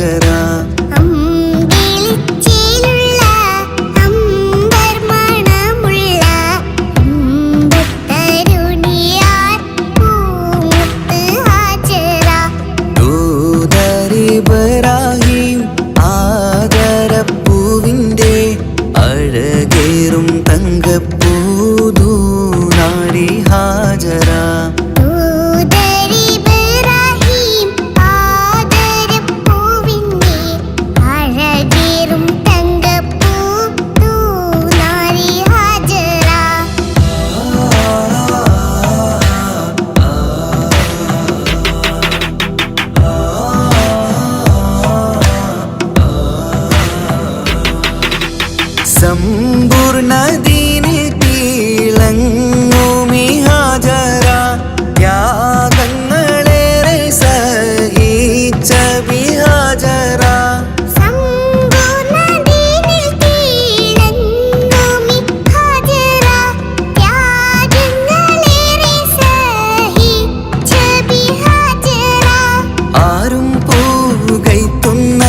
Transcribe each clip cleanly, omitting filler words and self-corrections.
ഹാജറ. ഇബ്രാഹിം ആദരപ്പൂവിൻ്റെ അഴകേറും തങ്കപ്പൂതു നാരി ഹാജറ. സമ്പൂർണ്ണ ദീനിൽ തിളങ്ങുമി ഹാജറ. ത്യാഗങ്ങളേറെ സഹിച്ച ബി ഹാജറ. ആരും പൂകൈത്തുന്ന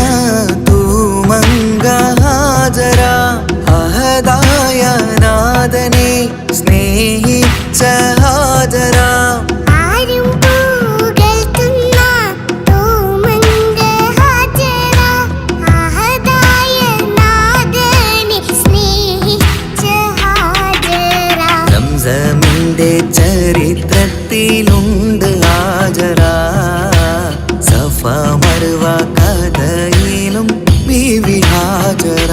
തൂമങ്ക ഹാജറ. അഹദായ നാഥനെ സ്നേഹിച്ച ഹാജറ. സംസമിന്റെ ചരിത്രത്തിലുണ്ട് ഹാജറ. സഫ മർവ കഥയിലും ബീവി ഹാജറ.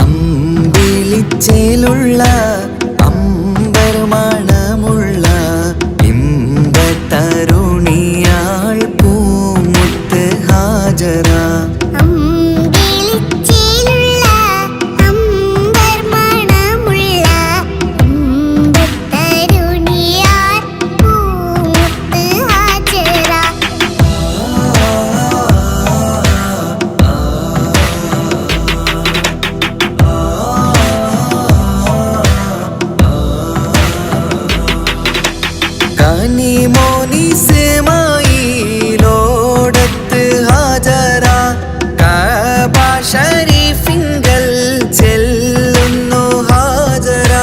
അമ്പിളിച്ചേലുള്ള അമ്പർമണമുള്ള ഇമ്പത്തരുണിയാൾ പൂമുത്ത് ഹാജറ. കനിമോനിസമായിലോടത്ത് ഹാജറ. കഅബ ശരീഫിങ്കൽ ചെല്ലുന്നു ഹാജറ.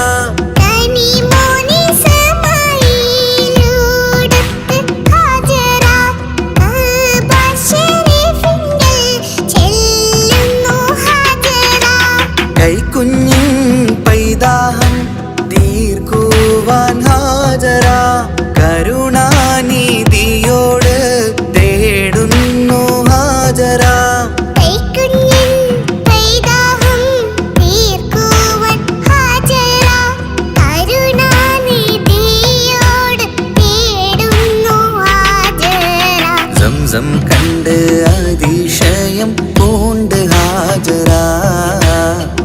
കൈക്കുഞ്ഞിൻ പൈതാഹം തീർക്കുവാൻ ഹാജറ. കരുണാനിധിയോട് തേടുന്നു ഹാജറ. സംസം കണ്ട് അതിശയം പൂണ്ട് ഹാജറ.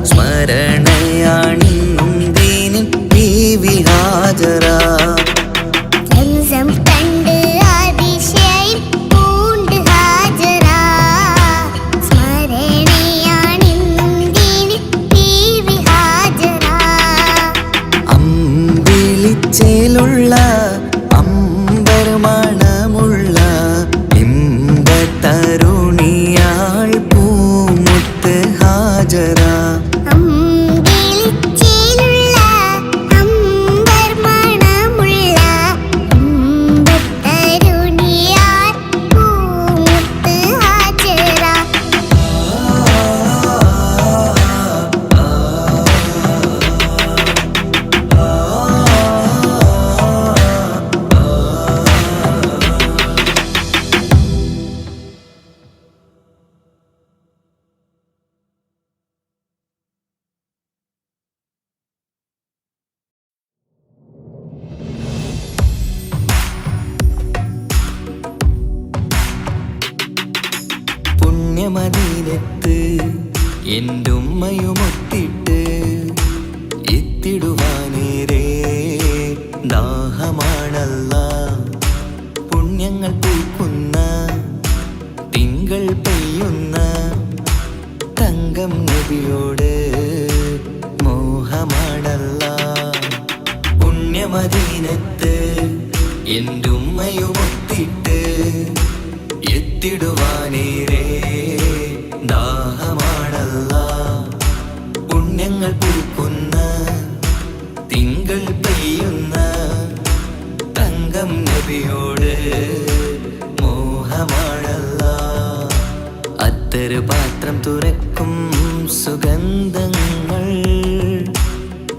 സ്മരണയാണിന്നും ദീനിൻ ബീവി ഹാജറ. അമ്പിളിച്ചേലുള്ള അമ്പർമണമുള്ള ഇമ്പത്തരുണിയാൾ പൂമുത്ത് ഹാജറ. മദീനത്ത് എന്റുമ്മയുമൊത്തിട്ട് എത്തിടുവാനേരെ ദാഹമാണല്ല. പുണ്യങ്ങൾ പൂക്കുന്ന തിങ്കൾ പെയ്യുന്ന തങ്ക തങ്കം നബിയോട് മോഹമാണല്ലാ. പുണ്യമദീനത്ത് എൻ്റെ ഉമ്മയുമൊത്തിട്ട് എത്തിടുവാനേറെ ദാഹമാണല്ലാ. പുണ്യങ്ങൾ പൂക്കുന്ന തിങ്കൾ പെയ്യുന്ന തങ്കം നബിയോട് മോഹമാണല്ലാ. അത്തറ് പാത്രം തുറക്കും സുഗന്ധങ്ങൾ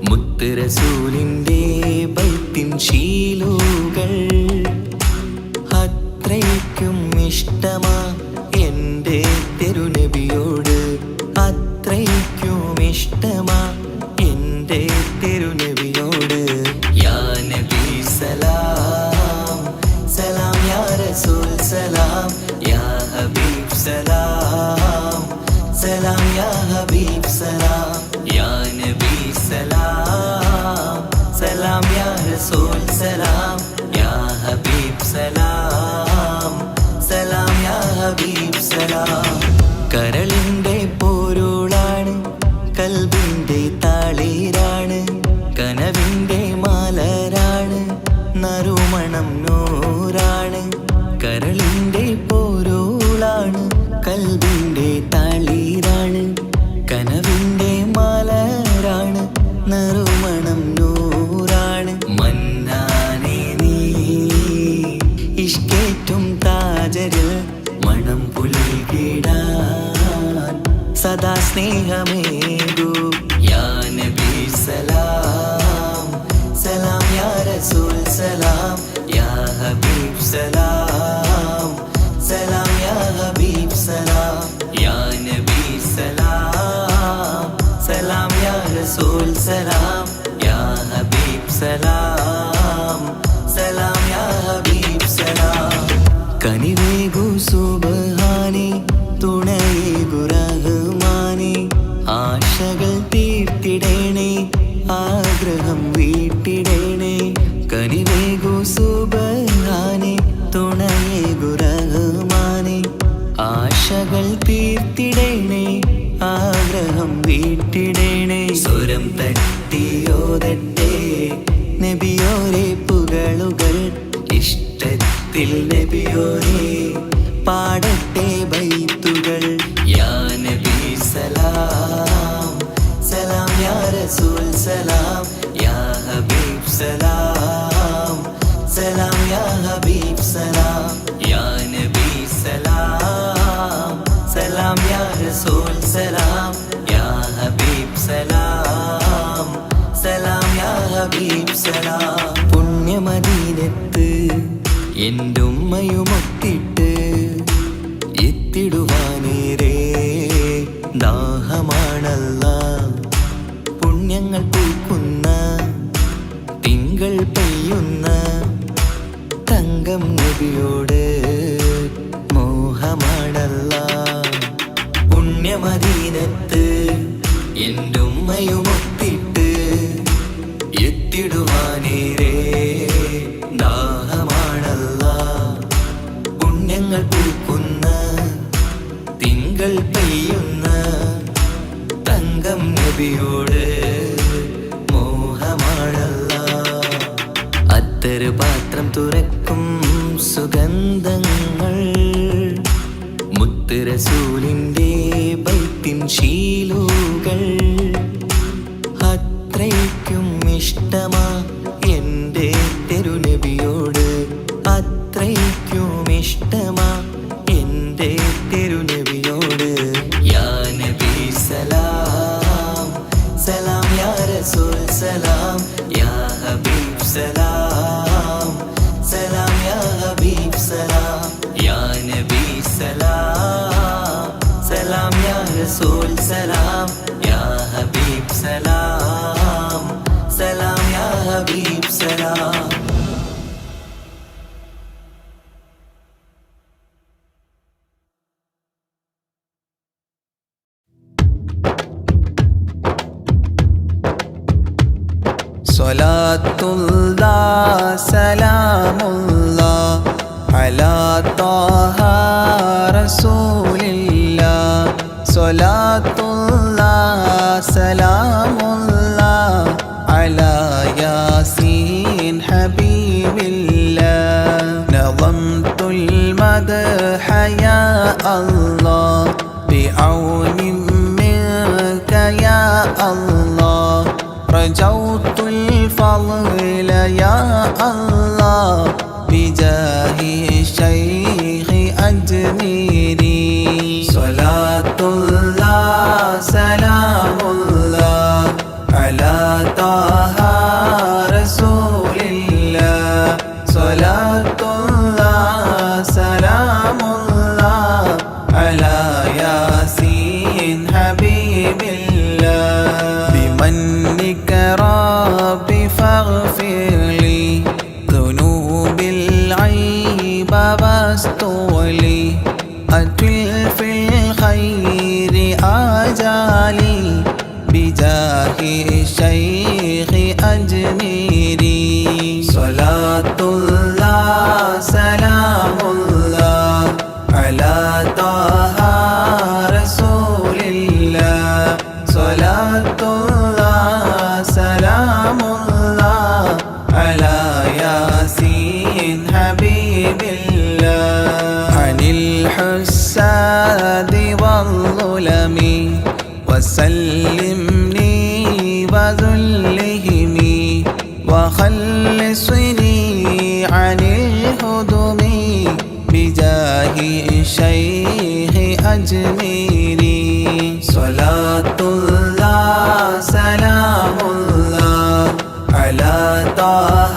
മുത്ത് റസൂലിൻ്റെ ബൈത്തിൻ ശീലുകൾ. അത്രയ്ക്കും ഇഷ്ടമാ എൻ്റെ തിരുനബിയോട്, അത്രയ്ക്കും ഇഷ്ടമാ എൻ്റെ തിരുനബിയോട്. യാ നബി സലാം സലാം, യാ റസൂൽ സലാം, യാ ഹബീബ് സലാം സലാം, യാ ഹബീബ് സലാം, യാ നബി സലാം സലാം, യാ റസൂൽ സലാം, യാ ഹബീബ് സലാം സലാം, യാ ഹബീബ് സലാം. കരളിൻ്റെ പോരുളാണ്, കൽബിൻ്റെ താളീരാണ്, കനവിൻ്റെ മാലരാണ്, നറുമണം നൂറാണ്. കരളിൻ്റെ പോരുളാണ്, കൽബിൻ്റെ താളീരാണ്, കനവിൻ്റെ മാലരാണ്, നറുമണം നൂറാണ്. മന്നാനേ നീ ഇഷ്കേറ്റും താജരിൽ മണം പുൽകിടാൻ സദാ സ്നേഹമേകൂ. യാ നബി സലാം സലാം, യാ റസൂൽ സലാം, യാ ഹബീബ് സലാം സലാം, യാ ഹബീബ് സലാം, യാ നബി സലാം സലാം, യാ റസൂൽ സലാം, യാ ഹബീബ് സലാം സലാം, യാ ഹബീബ് സലാം. കനിവേകു സുബ്ഹാനേ, തുണയേകു റഹ്മാനേ, ആശകൾ തീർത്തിടേണേ, ആഗ്രഹം വീട്ടിടേണേ. കനിവേകു സുബ്ഹാനേ, തുണയേകു റഹ്മാനേ, ആശകൾ തീർത്തിടേണേ, ആഗ്രഹം വീട്ടിടേണേ. സ്വരം തട്ടിയോതട്ടെ നബിയോരെ പുകളുകൾ, ഇഷ്ടത്തിൽ നബിയോരെ പാടട്ടെ ബൈത്തുകൾ. യാ നബി സലാം സലാം, യാ റസൂൽ സലാം, യാ ഹബീബ് സലാം സലാം, യാ ഹബീബ് സലാം, യാ നബി സലാം സലാം, യാ റസൂൽ സലാം, യാ ഹബീബ് സലാം സലാം, യാ ഹബീബ് സലാം. പുണ്യമദീനത്ത് എൻ്റെ ഉമ്മയുമൊത്തിട്ട് എത്തിടുവാനേറെ ദാഹമാണല്ലാ. പുണ്യങ്ങൾ പൂക്കുന്ന തിങ്കൾ പെയ്യുന്ന തങ്കം നബിയോട് മോഹമാണല്ലാ. പുണ്യമദീനത്ത് എൻ്റെ ഉമ്മയുമൊത്തിട്ട് എത്തിടുവാനേറെ ദാഹമാണല്ലാ. പുണ്യങ്ങൾ പൂക്കുന്ന തിങ്കൾ പെയ്യുന്ന തങ്കം നബിയോട് മോഹമാണല്ലാ. അത്തറ് പാത്രം തുറക്കും സുഗന്ധങ്ങൾ മുത്ത് റസൂലിൻ്റെ ബൈത്തിൻ ശീലുകൾ. അത്രയ്ക്കും ഇഷ്ടമാ എൻ്റെ തിരുനബിയോട്, അത്രയ്ക്കും ഇഷ്ടമാ എൻ്റെ തിരുനബിയോട്. യാ നബി സലാം സലാം, യാ റസൂൽ സലാം, യാ ഹബീബ് സലാം സലാം, യാ ഹബീബ് സലാം, യാ നബി സലാം സലാം, യാ റസൂൽ സലാം, യാ ഹബീബ് സലാം സലാം, യാ ഹബീബ് സലാം. സ്വലാത്തുല്ലാഹ് സലാമുല്ലാഹ് അലാ ത്വാഹ റസൂലില്ലാഹ് സ്വലാത്തു الله سلام الله على ياسين حبيب الله نظمت المدح يا الله بعون منك يا الله رجوت الفضل يا الله بجاه الشيخ أجميري صلاة الله سلام الله على طه رسول الله صلاة الله سلام الله على ياسين حبيب الله بمنك ربي فاغفر لي ذنوب العيب واستولي أتل في الخير آجالي بجاه الشيخ أجميري صلاة الله سلام الله على طه رسول الله صلاة الله سلام الله على ياسين حبيب الله عن الحساد والظلم وسلمني وذلهم وخلصني عن الهدم بجاه الشيخ أجميري صلاة الله سلام الله على طه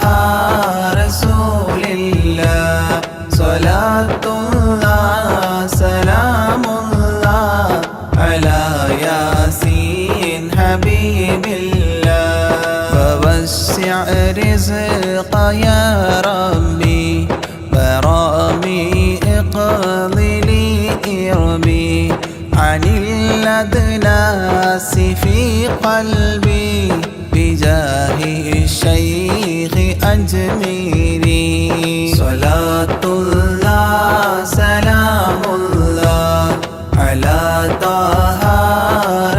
رسول الله صلاة الله سلام الله على ياسين حبيب الله ووسع رزق يا ربي برامي اقض لي إربي عن الأدناس في قلبي بجاه الشيخ أجميري صلاة الله سلام الله على طه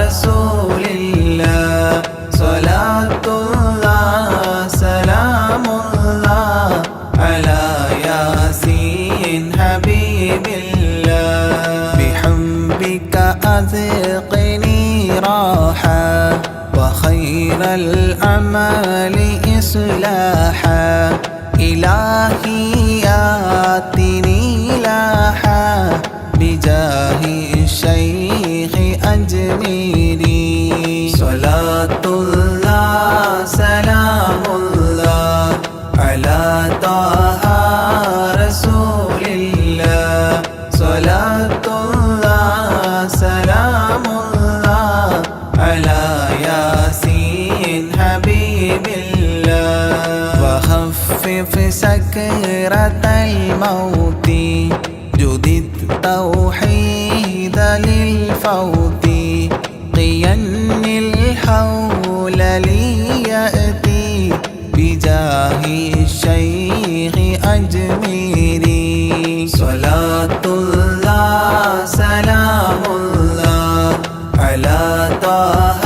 رسول الله صلاة الله سلام الله على ياسين حبيب الله بحبك أذقني راحة وخير الأعمال إصلاحا إلهي آتني لاحا بجاه الشيخ أجميري صلاة الله سلام الله على طه رسول الله صلاة الله سلام الله على ياسين حبيب الله وخفف سكرة الموت جدد توحيد للفوت قين الحول ليأتي بجاه الشيخ أجميري صلاة الله سلام الله على طه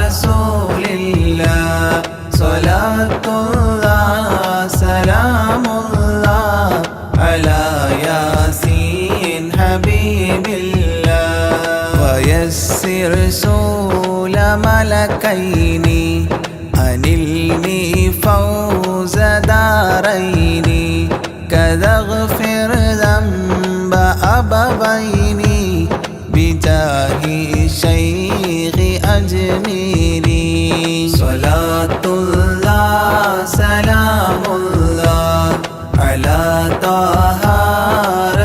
رسول الله صلاة الله سلام الله على ياسين حبيب الله ويسر سول ملكين أنلني فوز دارين كذا اغفر ذنب أبوين بجاه الشيخ أجميري صلاة الله سلام الله على طه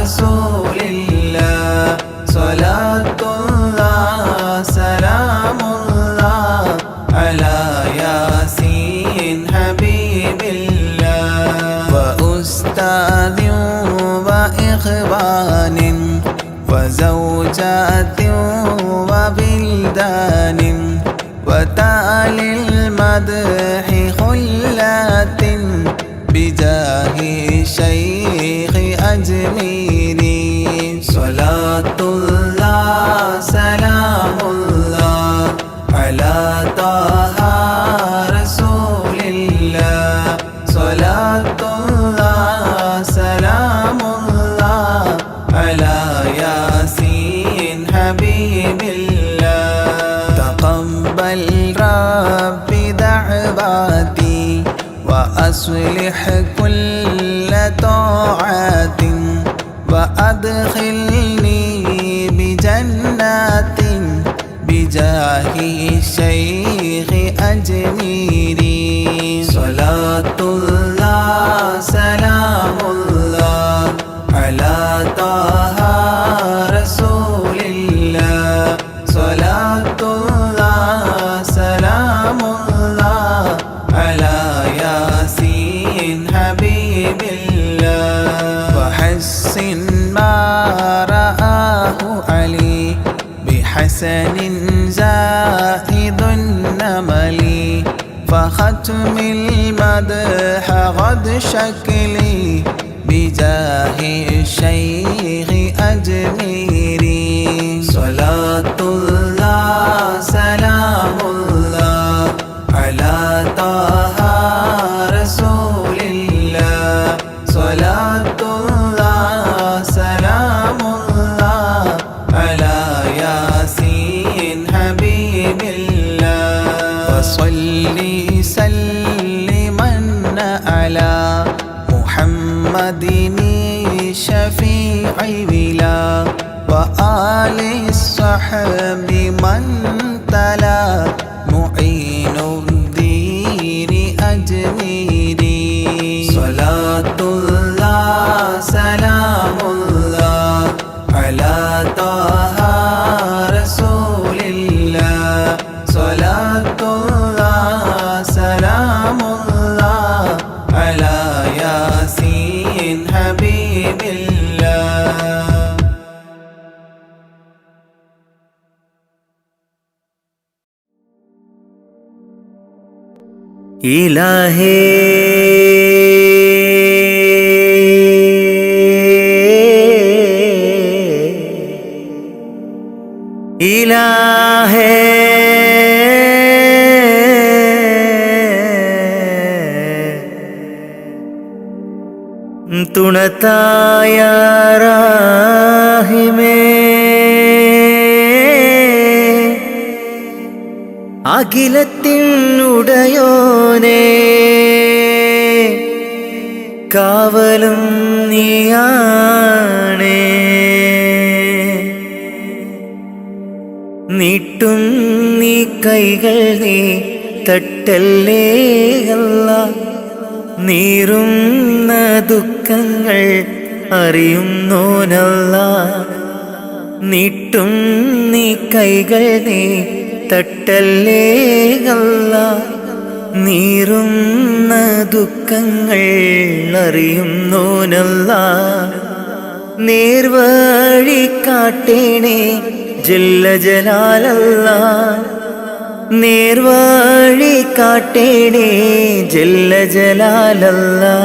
رسول الله صلاة الله سلام الله على ياسين حبيب الله وأستاذ وإخوان وزوجات وبلدان وتالي المدح خلات بجاه شيخ أجميري صلاة الله سلام وأصلح كل طاعة وأدخلني بجنات بجاه الشيخ أجميري صلاة الله سلام الله على طه رسول الله صلاة الله سلام الله على ياسين حبيب الله وحسن ما رآه علي بحسن زائد النمل فختم المدح غد شكلي بجاه الشيخ أجميري صلاة الله سلام الله على طه رسول الله صلاة الله سلام الله على ياسين حبيب الله وصلي سلما على محمد شفيع بلا وآل الصحب من تلا معين الدين أجميري صلاة الله سلام الله على طه رسول الله صلاة الله سلام الله على ياسين حبيب الله ഇലാഹേ ഇലാഹേ തുണത്തായ റാഹിമേ അഖിലത്തിനുടയോനേ കാവലും നീയാണേ നീട്ടും നീ കൈകൾ നീ തട്ടല്ലേ അല്ലാ നീറുന്ന ദുഃഖങ്ങൾ അറിയുന്നോനല്ലാ നീട്ടും നീ കൈകൾ നീ തട്ടല്ലേ അല്ലാ നീറുന്ന ദുഃഖങ്ങൾ അറിയുന്നോനല്ലാ നേർവഴി കാട്ടേണേ ജല്ല ജലാലല്ലാ നേർവഴി കാട്ടേണേ ജല്ല ജലാലല്ലാ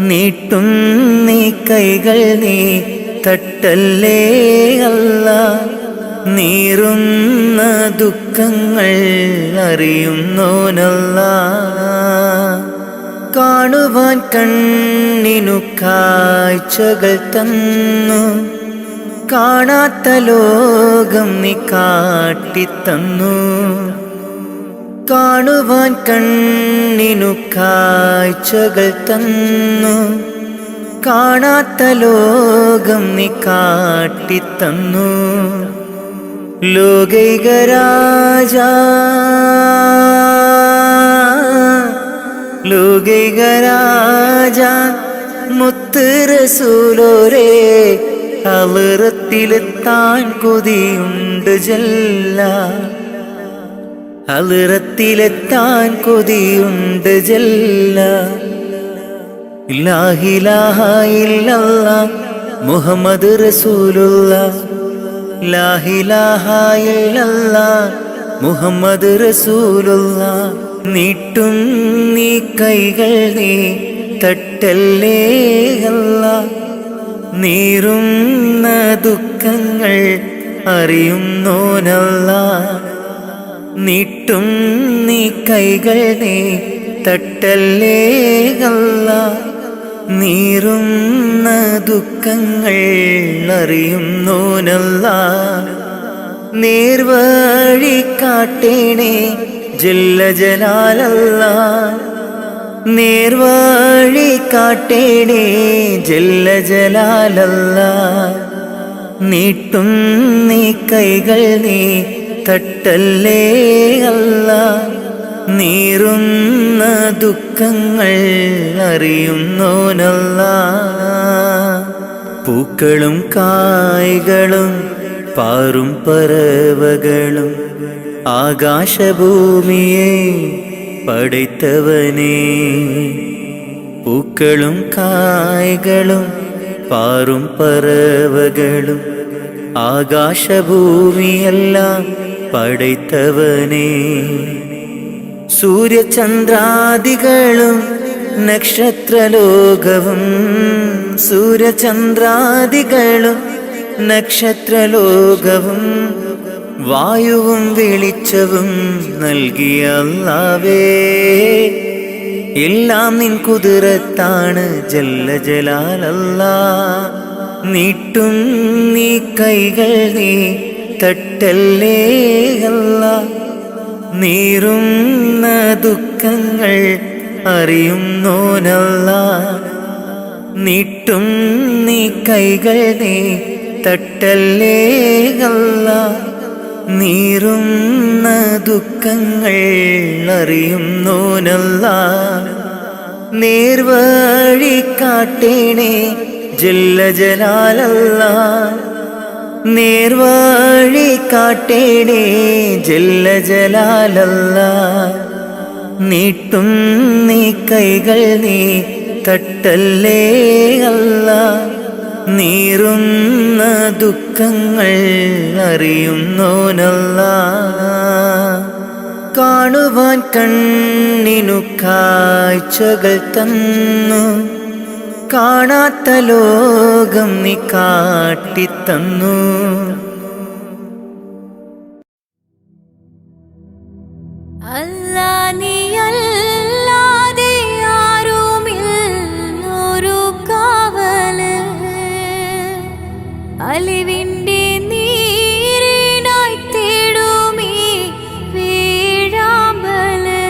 നീട്ടും നീ കൈകൾ നീ തട്ടല്ലേ അല്ലാ നീറുന്ന ദുഃഖങ്ങൾ അറിയുന്നോനല്ലാ കാണുവാൻ കണ്ണിനു കാഴ്ചകൾ തന്നു കാണാത്ത ലോകം നീ കാട്ടിത്തന്നു കാണുവാൻ കണ്ണിനു കാഴ്ചകൾ തന്നു കാണാത്ത ലോകം നീ കാട്ടിത്തന്നു ലോകൈകരാജ ലോകൈകരാജ മുത്ത് റസൂലോരേ ഹളറത്തിലെത്താൻ കൊതിയുണ്ട് ജല്ല ഹളറത്തിലെത്താൻ കൊതിയുണ്ട് ജല്ല ലാ ഇലാഹ ഇല്ലല്ലാഹ് മുഹമ്മദ് റസൂലുള്ളാഹ് ലാ ഇലാഹ ഇല്ലല്ലാഹ് മുഹമ്മദ് റസൂലുള്ളാഹ് നീട്ടും നീ കൈകൾ നീ തട്ടല്ലേ അല്ലാ നീറുന്ന ദുഃഖങ്ങൾ അറിയുന്നോനല്ലാ നീട്ടും നീ കൈകൾ നീ തട്ടല്ലേ അല്ലാ നീറുന്ന ദുഃഖങ്ങൾ അറിയുന്നോനല്ലാ നേർവഴി കാട്ടേണേ ജല്ല ജലാലല്ലാ നേർവഴി കാട്ടേണേ ജല്ല ജലാലല്ലാ. നീട്ടും നീ കൈകൾ നീ തട്ടല്ലേ അല്ലാ. നീറുന്ന ദുഃഖങ്ങൾ അറിയുന്നോനല്ലാ. പൂക്കളും കായ്കളും പാറും പറവകളും ആകാശഭൂമിയെ പടൈത്തവനേ. പൂക്കളും കായ്കളും പാറും പറവകളും ആകാശഭൂമിയെല്ലാം പടൈത്തവനേ. സൂര്യചന്ദ്രാദികളും നക്ഷത്രലോകവും സൂര്യചന്ദ്രാദികളും നക്ഷത്രലോകവും വായുവും വെളിച്ചവും നൽകിയ അല്ലാഹുവേ. എല്ലാം നിൻ കുതിരത്താണ് ജല്ല ജലാലല്ലാ. നീട്ടും നീ കൈകൾ നീ തട്ടല്ലേ അല്ലാ. നീറുന്ന ദുഃഖങ്ങൾ അറിയുന്നോനല്ലാ. നീട്ടും നീ കൈകൾ നീ തട്ടല്ലേ അല്ലാ. നീറുന്ന ദുഃഖങ്ങൾ അറിയുന്നോനല്ലാ. നേർവഴി കാട്ടേണേ ജല്ല ജലാലല്ലാ. നേർവഴി കാട്ടേണേ ജല്ല ജലാലല്ലാ. നീട്ടും നീ കൈകൾ നീ തട്ടല്ലേ അല്ലാ. നീറുന്ന ദുഃഖങ്ങൾ അറിയുന്നോനല്ലാ. കാണുവാൻ കണ്ണിനു കാഴ്ചകൾ തന്നു. കാണാത്ത ലോകം നീ കാട്ടിത്തന്നു. അല്ലാ നീയല്ലാതെ ആരുമില്ലൊരു കാവല്. അലിവിൻ്റെ നീരിനായി തേടുമീ വീഴാമ്പല്.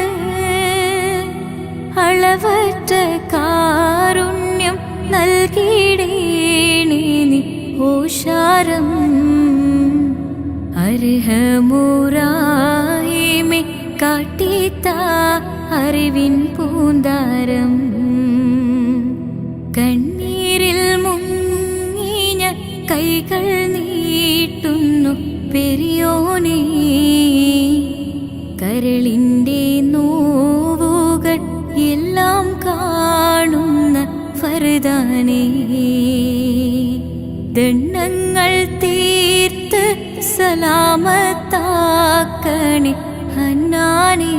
അളവറ്റ കാരുണ്യം നൽകിടേണേ നീ ഓശാരം. അർഹമുറാഹിമേ കാട്ടിത്താ അറിവിൻ പൂന്താരം. കണ്ണീരിൽ മുങ്ങിഞ്ഞ കൈകൾ നീട്ടുന്നു പെരിയോനേ. കരളിൻ്റെ നോവുകൾ എല്ലാം കാണുന്ന ഫർദാനേ. ദണ്ണങ്ങൾ തീർത്ത് സലാമത്താക്കണേ ഹന്നാനേ.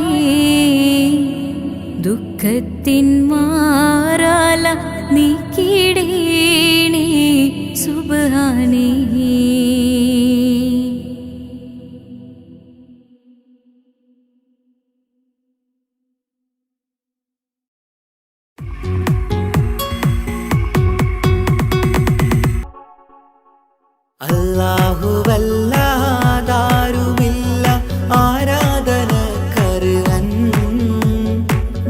ദുഃഖത്തിൻ മാറാല നീക്കിടേണേ സുബ്ഹാനേ. അല്ലാഹുവല്ലാതാരുമില്ല ആരാധനക്കർഹൻ.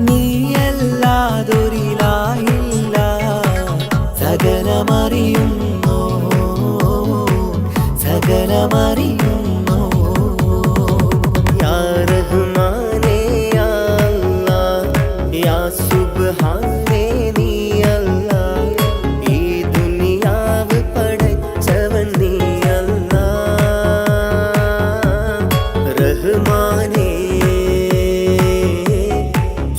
നീയല്ലാതൊരിലാഹില്ല സകലമറിയുന്നു സകലമറിയുന്നു. യാ റഹ്മാനേ യാ അല്ലാഹ് യാ സുബ്ഹാനേ നീ അല്ലാഹ്. ഈ ദുനിയാവ് പടച്ചവൻ നീ റഹ്മാനേ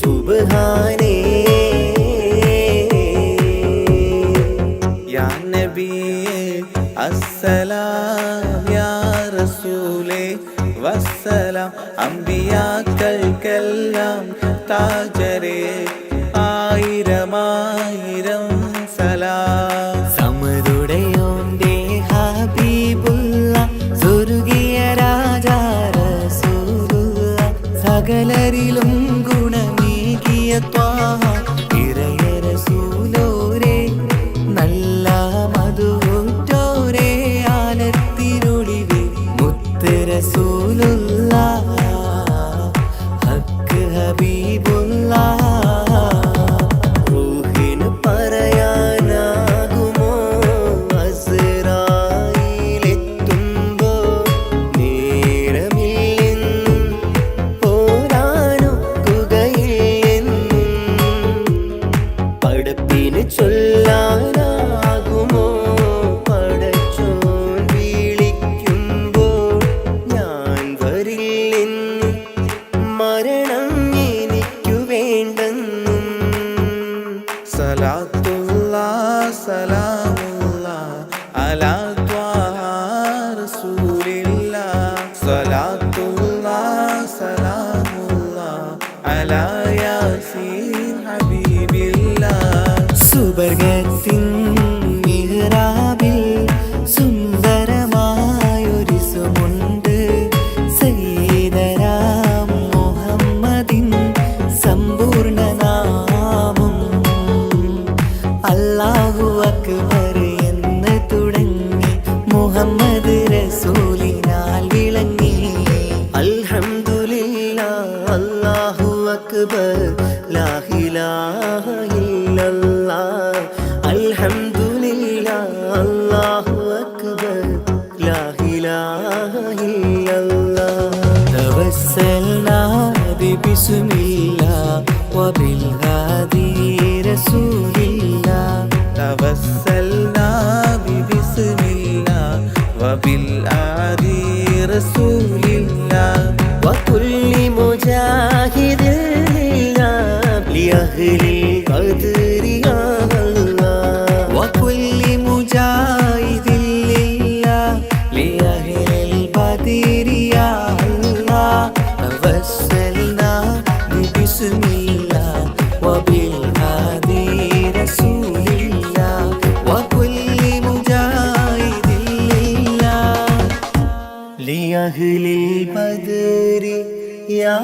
സുബ്ഹാനേ. യാ നബിയേ അസ്സലാം യാ റസൂലേ വസ്സലാം. അംബിയാക്കൾക്കെല്ലാം താജരേ ആയിരമായിരം സലാം. സമതുടയോന്റെ ഹബീബുള്ള സ്വർഗീയ രാജാ റസൂലുള്ള. സകലരിലും ഗുണമേകിയ ത്വാഹ ഇറയ റസൂലോരേ. നല്ല മധുറ്റോരേ ആലത്തിനൊളിവേ മുത്ത് റസൂലുള്ള. ഹക്ക് ഹബീബുള്ള. സ്വലാത്തുല്ലാഹ് സലാമുല്ലാഹ് അലാ യാസീൻ ഹബീബില്ലാഹ്. സുബർഗത്തിൻ മിഹ്റാബിൽ സുന്ദരമായൊരു സുമുണ്ട്. സയ്യിദനാ മുഹമ്മദിൻ സമ്പൂർണ്ണ നാമം. അല്ലാഹു അക്ബർ എന്ന് തുടങ്ങി മുഹമ്മദ് റസൂലിനാൽ വിളങ്ങി. അൽഹംദുലില്ലാഹ് അല്ലാഹു അക്ബർ ലാ ഇലാഹ ഇല്ലല്ലാഹ്. അൽഹംദുലില്ലാഹ് അല്ലാഹു അക്ബർ ലാ ഇലാഹ ഇല്ലല്ലാഹ്. തവസ്സൽനാ ബിസ്മില്ലാഹ് വബിൽ ഹാദി റസൂലില്ലാഹ്. തവസ്സൽനാ ബിസ്മില്ലാഹ് വബിൽ ആദി റസൂലില്ലാഹ്. وكل مجاهد لله لأهل القدر يا الله. وكل مجاهد لله لأهل البدر يا الله. توسلنا ببسم الله وبالهادي رسول الله. وكل مجاهد لله لأهل البدر يا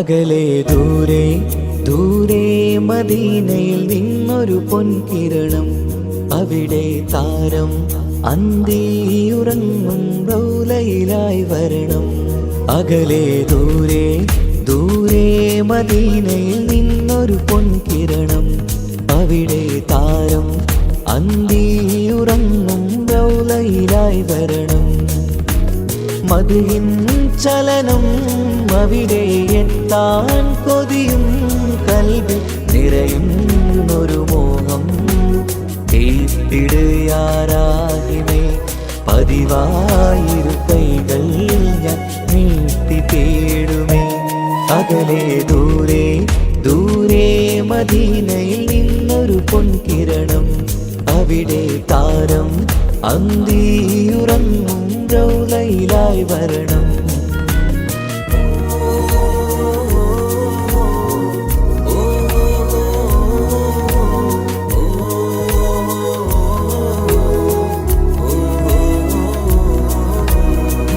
അകലെ ദൂരെ ദൂരെ മദീനയിൽ നിന്നൊരു പൊൻകിരണം. അവിടെ താരം അന്തിയുറങ്ങും റൗലയിലായി വരണം. അകലെ ദൂരെ ദൂരെ മദീനയിൽ നിന്നൊരു പൊൻകിരണം. അവിടെ താരം അന്തിയുറങ്ങും റൗലയിലായി വരണം. മദിഹിൻ ചലനം അവിടെ എത്താൻ കൊതിയും കൽബിൽ നിറയുന്നൊരു മോഹം. കേട്ടിടുയാരാഹിമേ പതിവായിരു കൈകൾ ഞാൻ നീട്ടി തേടുമേ. അകലെ ദൂരെ ദൂരെ മദീനയിൽ നിന്നൊരു പൊൻകിരണം. അവിടെ താരം അന്തിയുറങ്ങും റൗലയിലായി വരണം.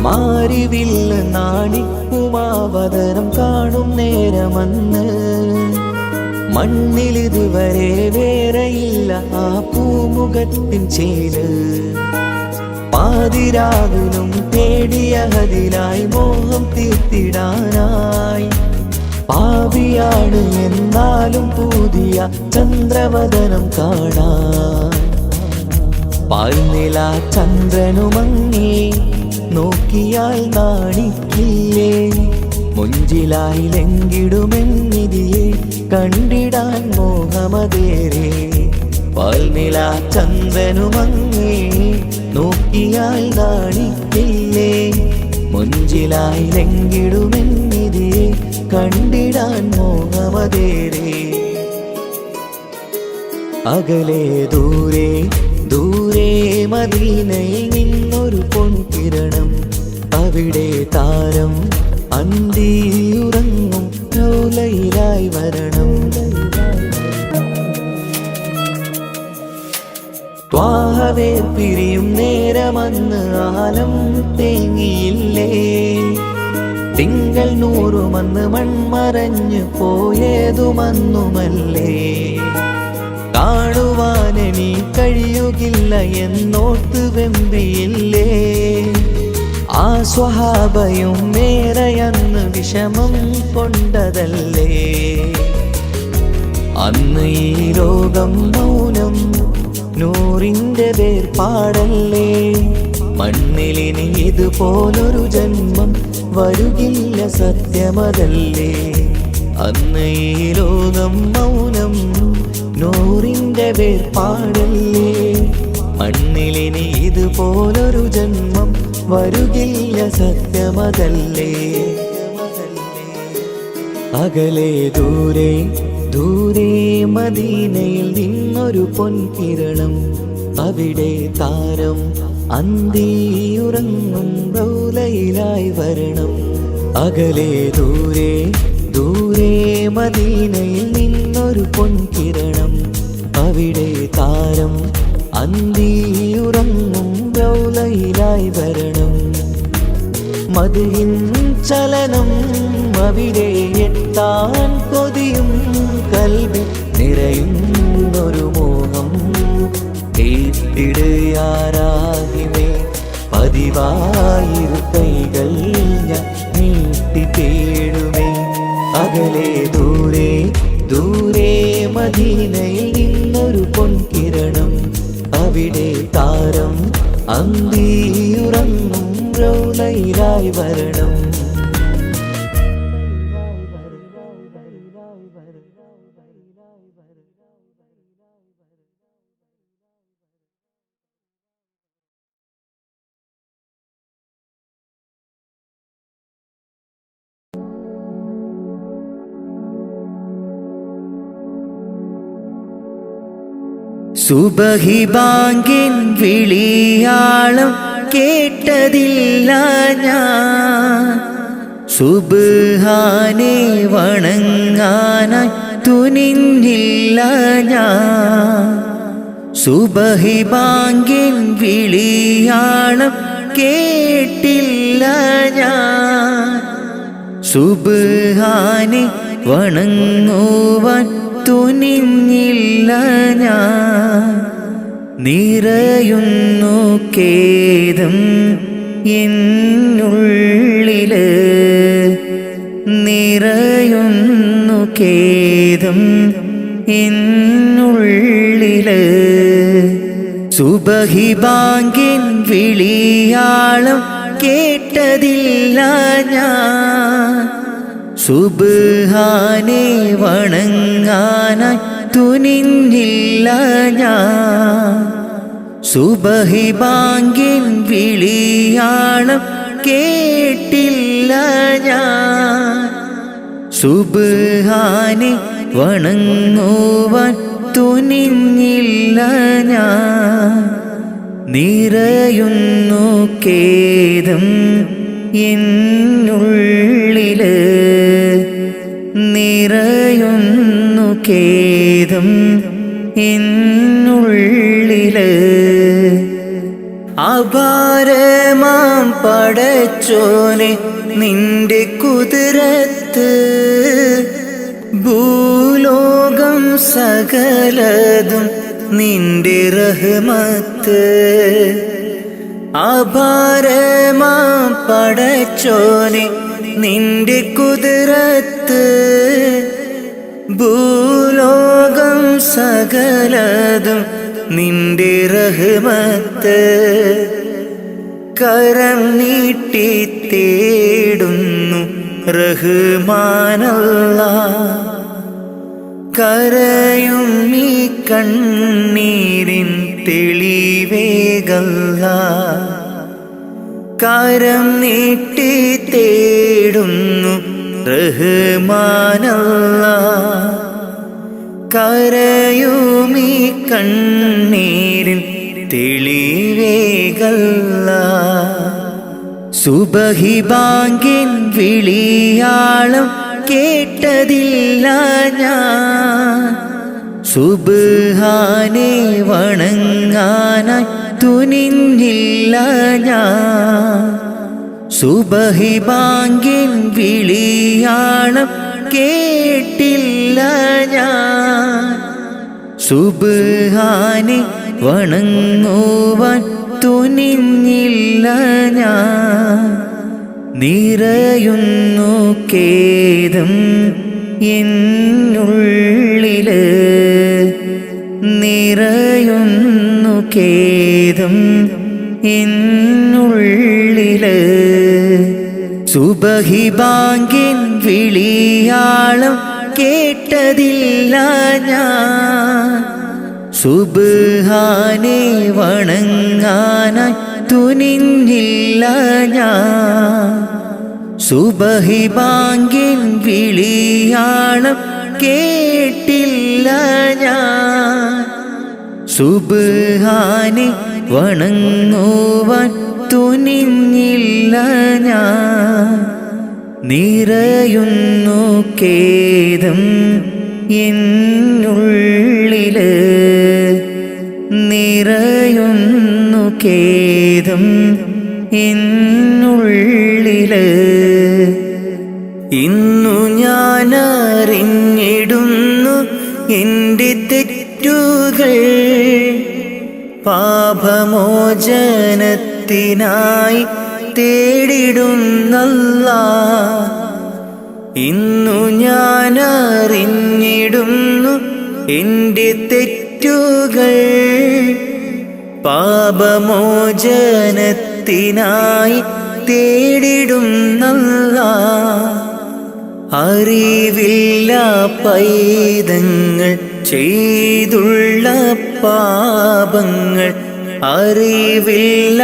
മാരിവില്ല നാണിക്കുമാവതരം കാണും നേരമന്ന്. മണ്ണിലിതുവരെ വേറെയില്ല ആ പൂമുഖത്തിൻ ചേല്. പാതിരാവിലും തേടിയ ഹദിലായി മോഹം തീർത്തിടാനായി. പാപിയാണ് എന്നാലും പുതിയ ചന്ദ്രവദനം കാണാൻ. പാൽനില ചന്ദ്രനുമങ്ങി നോക്കിയാൽ നാണിക്കില്ലേ. മുഞ്ചിലായി ലംഘിടുമെന്നിതിയെ കണ്ടിടാൻ മോഹമതേരെ. പാൽനില ചന്ദ്രനുമങ്ങി നോക്കിയാൽ നാണിക്കില്ലേ. മുഞ്ചിലായി ലംഘിടുമെന്നിതിയെ കണ്ടിടാൻ മോഹമതേരെ. അകലെ ദൂരെ ദൂരെ മദീനയിൽ നിന്നൊരു പൊൻകിരണം. അവിടെ താരം അന്തിയുറങ്ങും റൗലയിലായി വരണം. ത്വാഹവേ പിരിയും നേരമന്ന് ആലം തേങ്ങിയില്ലേ. തിങ്കൾ നൂറുമന്ന് മൺമറഞ്ഞു പോയതുമന്നുമല്ലേ. കാണുവാനെനി കഴിയുകില്ല എന്നോർത്ത് വെമ്പിയില്ലേ. ആ സ്വഹാബയും മേറയന്ന് വിഷമം കൊണ്ടതല്ലേ. അന്ന് ഈ ലോകം മൗനം നൂറിൻ്റെ വേർപാടല്ലേ. മണ്ണിലിനി ഇതുപോലൊരു ജന്മം വരുകില്ല സത്യമതല്ലേ. അന്ന് ഈ ലോകം മൗനം നൂറിൻ്റെ വേർപാടല്ലേ. മണ്ണിലിനി ഇതുപോലൊരു ജന്മം വരുകില്ല, സത്യമതല്ലേ. അകലെ ദൂരെ ദൂരെ മദീനയിൽ നിന്നൊരു പൊൻകിരണം, അവിടെ താരം അന്തിയുറങ്ങും റൗലയിലായി വരണം. അകലെ ദൂരെ ദൂരെ മദീനയിൽ നിന്നൊരു പൊൻകിരണം, അവിടെ താരം അന്തിയുറങ്ങും റൗലയിലായി വരണം. മദിഹിൻ ചലനം അവിടെ എത്താൻ കൊതിയും കൽബിൽ നിറയുന്നൊരു മോഹം. കേട്ടിടയാരാഹിമേ പതിവായിരു കൈകൾ ഞാൻ നീട്ടി തേടുമേ. അകലെ ദൂരെ ദൂരെ മദീനയിൽ നിന്നൊരു പൊൻകിരണം, അവിടെ താരം അന്തിയുറങ്ങും റൗലയിലായി വരണം. സുബഹി ബാങ്കിൻ വിളിയാളം കേട്ടതില്ല ഞാൻ, സുബ്ഹാനെ വണങ്ങാനായി തുനിഞ്ഞില്ല ഞാൻ. സുബഹി ബാങ്കിൻ വിളിയാളം കേട്ടില്ല ഞാൻ, സുബ്ഹാനെ വണങ്ങുവാൻ തുനിഞ്ഞില്ല ഞാൻ. നിറയുന്നു ഖേദം എന്നുള്ളില്, നിറയുന്നു ഖേദം എന്നുള്ളില്. സുബഹി ബാങ്കിൻ വിളിയാളം കേട്ടതില്ല ഞാൻ, സുബ്ഹാനെ വണങ്ങാനായി തുനിഞ്ഞില്ല ഞാൻ. സുബഹി ബാങ്കിൻ വിളിയാളം കേട്ടില്ല ഞാൻ, സുബ്ഹാനെ വണങ്ങുവാൻ തുനിഞ്ഞില്ല ഞാൻ. നിറയുന്നു ഖേദം എന്നുള്ളില്, നിറയുന്നു ഖേദം എന്നുള്ളില്. അപാരമാം പടച്ചോനെ നിന്റെ കുതിരത്ത്, ഭൂലോകം സകലതും നിന്റെ റഹ്മത്ത്. അപാരമാം പടച്ചോനെ നിന്റെ കുതിരത്ത്, ഭൂലോകം സകലതും നിന്റെ റഹ്മത്ത്. കരം നീട്ടി തേടുന്നു റഹ്മാനല്ലാഹ്, കരയും ഈ കണ്ണീരിൻ തെളിവേകല്ലാഹ്. കരം നീട്ടി തേടുന്നു റഹ്മാനല്ലാഹ്, കരയും ഈ കണ്ണീരിൻ തെളിവേകല്ലാഹ്. സുബഹി ബാങ്കിൻ വിളിയാളം കേട്ടതില്ല ഞാൻ, സുബ്ഹാനെ വണങ്ങാനായി തുനിഞ്ഞില്ല ഞാൻ. സുബഹി ബാങ്കിൻ വിളിയാളം കേട്ടില്ല ഞാൻ, സുബ്ഹാനെ വണങ്ങുവാൻ തുനിഞ്ഞില്ല ഞാൻ. നിറയുന്നു ഖേദം എന്നുള്ളില്, നിറയുന്നു ഖേദം എന്നുള്ളില്. സുബഹി ബാങ്കിൻ വിളിയാളം കേട്ടതില്ല ഞാൻ. സുബ്ഹാനെ വണങ്ങാനായി തുനിഞ്ഞില്ല ഞാൻ. സുബഹി ബാങ്കിൻ വിളിയാളം കേട്ടില്ല ഞാൻ. സുബ്ഹാനെ വണങ്ങുവാൻ തുനിഞ്ഞില്ല ഞാൻ. നിറയുന്നു ഖേദം എന്നുള്ളില്, നിറയുന്നു ഖേദം എന്നുള്ളില്. ഇന്നു ഞാൻ അറിഞ്ഞിടുന്നു എൻ്റെ തെറ്റുകൾ, പാപമോചനത്തിനായി തേടിടുന്നല്ലാഹ്. ഇന്നു ഞാൻ അറിഞ്ഞിടുന്നു എൻ്റെ തെറ്റുകൾ, പാപമോചനത്തിനായി തേടിടുന്നല്ലാഹ്. അറിവില്ല പൈതങ്ങൾ ചെയ്തുള്ള പാപങ്ങൾ, അറിവില്ല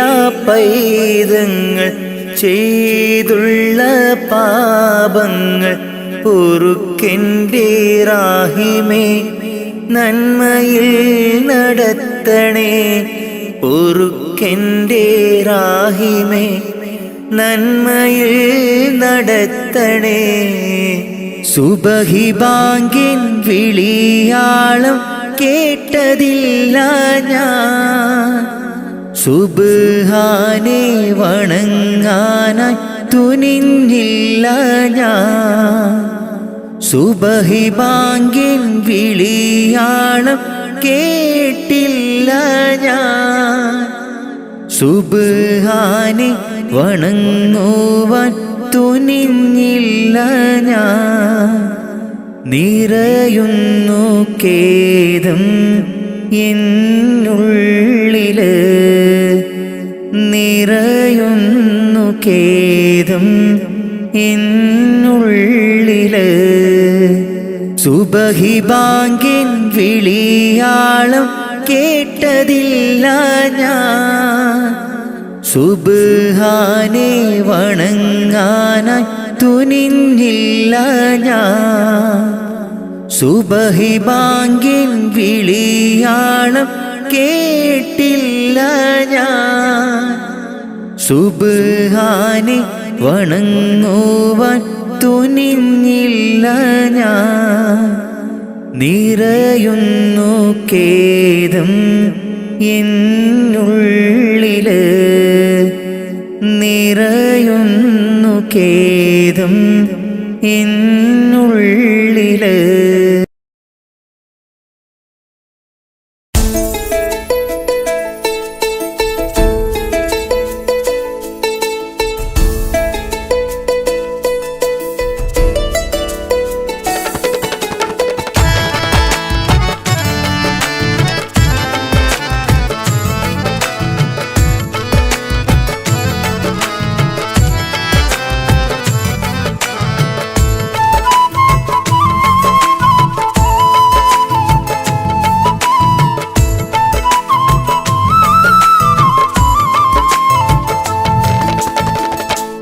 പൈതങ്ങൾ ചെയ്തുള്ള പാപങ്ങൾ പൊറുക്കെൻ്റെ റാഹിമേ, നന്മയിൽ നടത്തണേ. പൊറുക്കെൻ്റെ റാഹിമേ, നന്മയിൽ നടത്തണേ. സുബഹി ബാങ്കിൻ വിളിയാളം കേട്ടതില്ല ഞാൻ. സുബ്ഹാനെ വണങ്ങാനായി തുനിഞ്ഞില്ല ഞാൻ. സുബഹി ബാങ്കിൻ വിളിയാളം കേട്ടില്ല ഞാൻ. സുബ്ഹാനെ വണങ്ങുവാൻ തുനിഞ്ഞില്ല ഞാൻ. നിറയുന്നു ഖേദം എന്നുള്ളില്, നിറയുന്നു ഖേദം എന്നുള്ളില്. സുബഹി ബാങ്കിൻ വിളിയാളം കേട്ടതില്ല ഞാൻ. സുബ്ഹാനെ വണങ്ങാനായി തുനിഞ്ഞില്ല ഞാൻ. സുബഹി ബാങ്കിൻ വിളിയാളം കേട്ടില്ല ഞാൻ. സുബ്ഹാനെ വണങ്ങുവാൻ തുനിഞ്ഞില്ല ഞാൻ. നിറയുന്നു ഖേദം എന്നുള്ളില്, നിറയുന്നു ഖേദം എന്നുള്ളില്.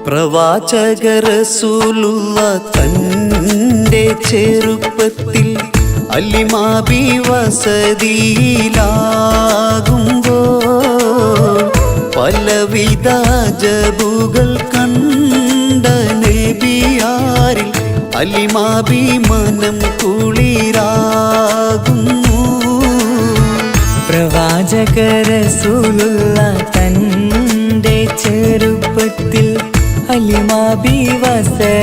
പ്രവാചക റസൂലുള്ള തൻ്റെ ചെറുപ്പത്തിൽ അലിമാബി വസതിയിലാകുമ്പോൾ പലവിധ ജബുകൾ കണ്ട നബിയാരിൽ അലിമാബി മനം കുളിരാകുന്നു. പ്രവാചക റസൂലുള്ള തൻ്റെ ചെറുപ്പത്തിൽ അലിമാബി വസതിയിലാകുമ്പോൾ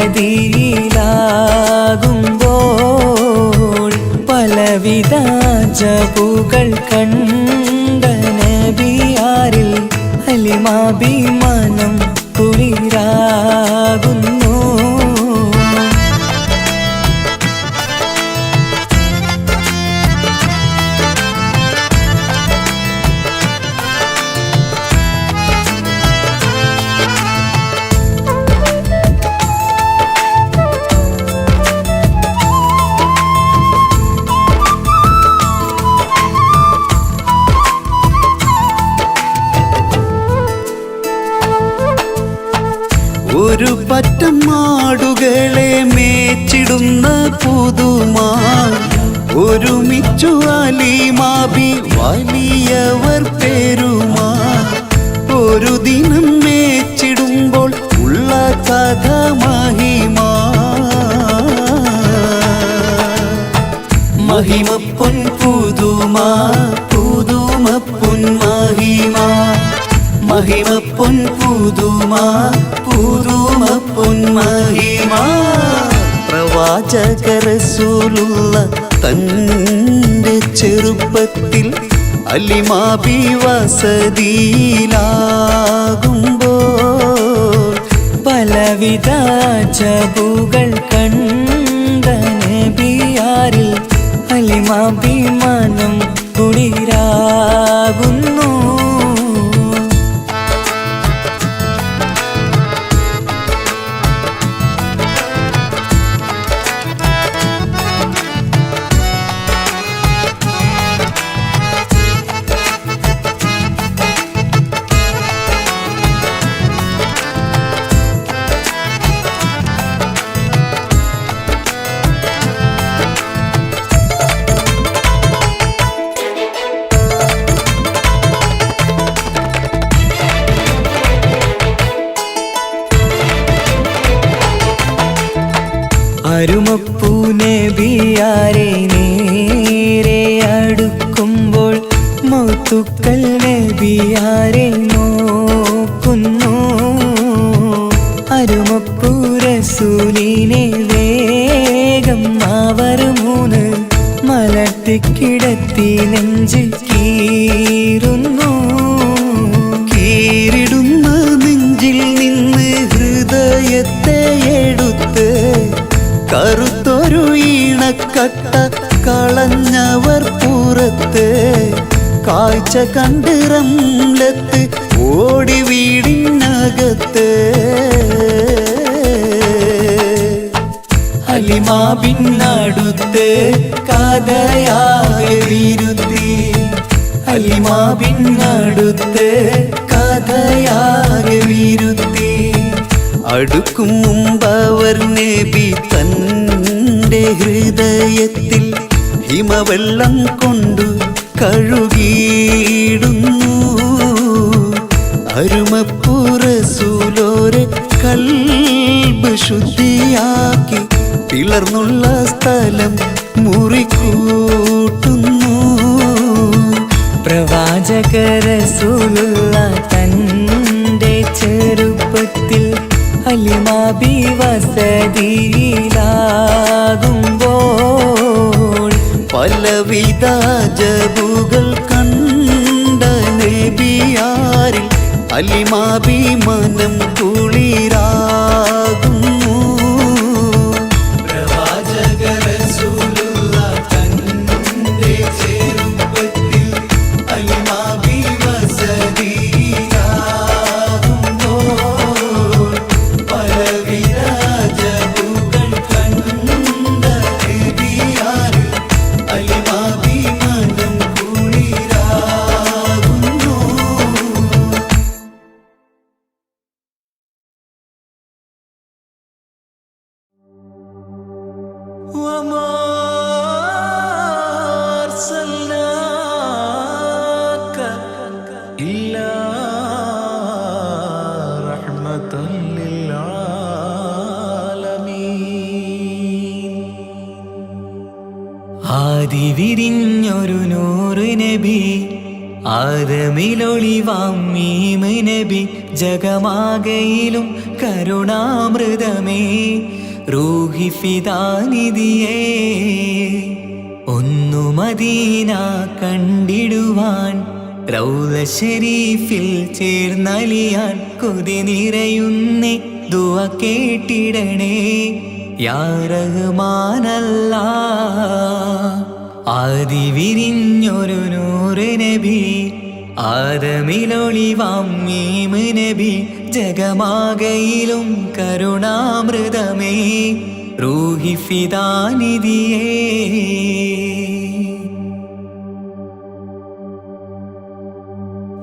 പലവിധ ജബുകൾ കണ്ട നബിയാരിൽ അലിമാബി മനം കുളിരാകുന്നു. കൂട്ടം ആടുകളെ മേച്ചിടുന്ന പുതുമാ ഒരുമിച്ചു അലിമാബി വലിയവർ പേരുമാ ഒരു ദിനം മേച്ചിടുമ്പോൾ ഉള്ള കഥ മഹിമാ മഹിമ പൊൻ പുതുമാ പുതുമ പൊൻ മഹിമാ മഹിമ പൊൻ പുതുമാ പുതുമ പൊൻ മഹിമാ പ്രവാചക റസൂലുള്ള തന്റെ ചെറുപ്പത്തിൽ അലിമാബി വസതിയിലാകുമ്പോൾ പലവിധ ജബുകൾ കണ്ട നബിയാരിൽ അലിമാബി മനം കുളിരാകുന്നു അരുമപ്പൂ നബിയാരെ നേരെ അടുക്കുമ്പോൾ മൗത്തുക്കൾ നബിയാരെ നോക്കുന്നു അരുമപ്പൂ റസൂലിനെ വേഗം അവർ മൂന്ന് മലർത്തിക്കിടത്തി നെഞ്ച് കീറുന്നു കീറിടുന്ന നെഞ്ചിൽ നിന്ന് ഹൃദയത്തെ എടുത്ത് കറുത്തൊരു ഈണക്കട്ട കളഞ്ഞവർ പുറത്ത് കാഴ്ച കണ്ട് റംലത്ത് ഓടി വീടിനകത്ത് അലിമാബിനടുത്ത് കഥയാകെ വിരുത്തി അലിമാബിനടുത്ത് കഥയാകെ വിരുത്തി അടുക്കും മുമ്പവർ നബി തന്റെ ഹൃദയത്തിൽ ഹിമവെള്ളം കൊണ്ടു കഴുകിയിടുന്നു അരുമപ്പൂ റസൂലോരെ കൽബ് ശുദ്ധിയാക്കി പിളർന്നുള്ള സ്ഥലം മുറിക്കൂട്ടുന്നു പ്രവാചക റസൂലുള്ള തന്റെ ചെറുപ്പത്തിൽ അലിമാബി വസതിയിലാകുമ്പോൾ പലവിധ ജബുകൾ കണ്ട നബിയാരിൽ അലിമാബി മനം കുളിരാകുന്നു പ്രവാചക റസൂലുള്ള തന്റെ ചെറുപ്പത്തിൽ അലിമാബി വസതിയിലാകുമ്പോൾ പലവിധ ജബുകൾ കണ്ട നബിയാരിൽ അലിമാബി മനം കുളിരാകുന്നു وما أرسلناك إلا رحمة للعالمين ആദി വിരിഞ്ഞൊരു നൂറ് നബി ആദമിലൊളിവാം മീമ് നബി ജഗമാകയിലും കരുണാമൃതമേ റൂഹി ഫിദാനിധിയേ ഒന്നു മദീന കണ്ടിടുവാൻ റൗള ശരീഫിൽ ചേർന്നലിയാൻ കൊതി നിറയുന്നേ ദുആ കേട്ടിടണേ യാ റഹ്മാനല്ലാ ആദി വിരിഞ്ഞൊരു നൂറ് നബി ആദമിലൊളിവാം മീമ് നബി ജഗമാകയിലും കരുണാമൃതമേ റൂഹി ഫിദാനിധിയേ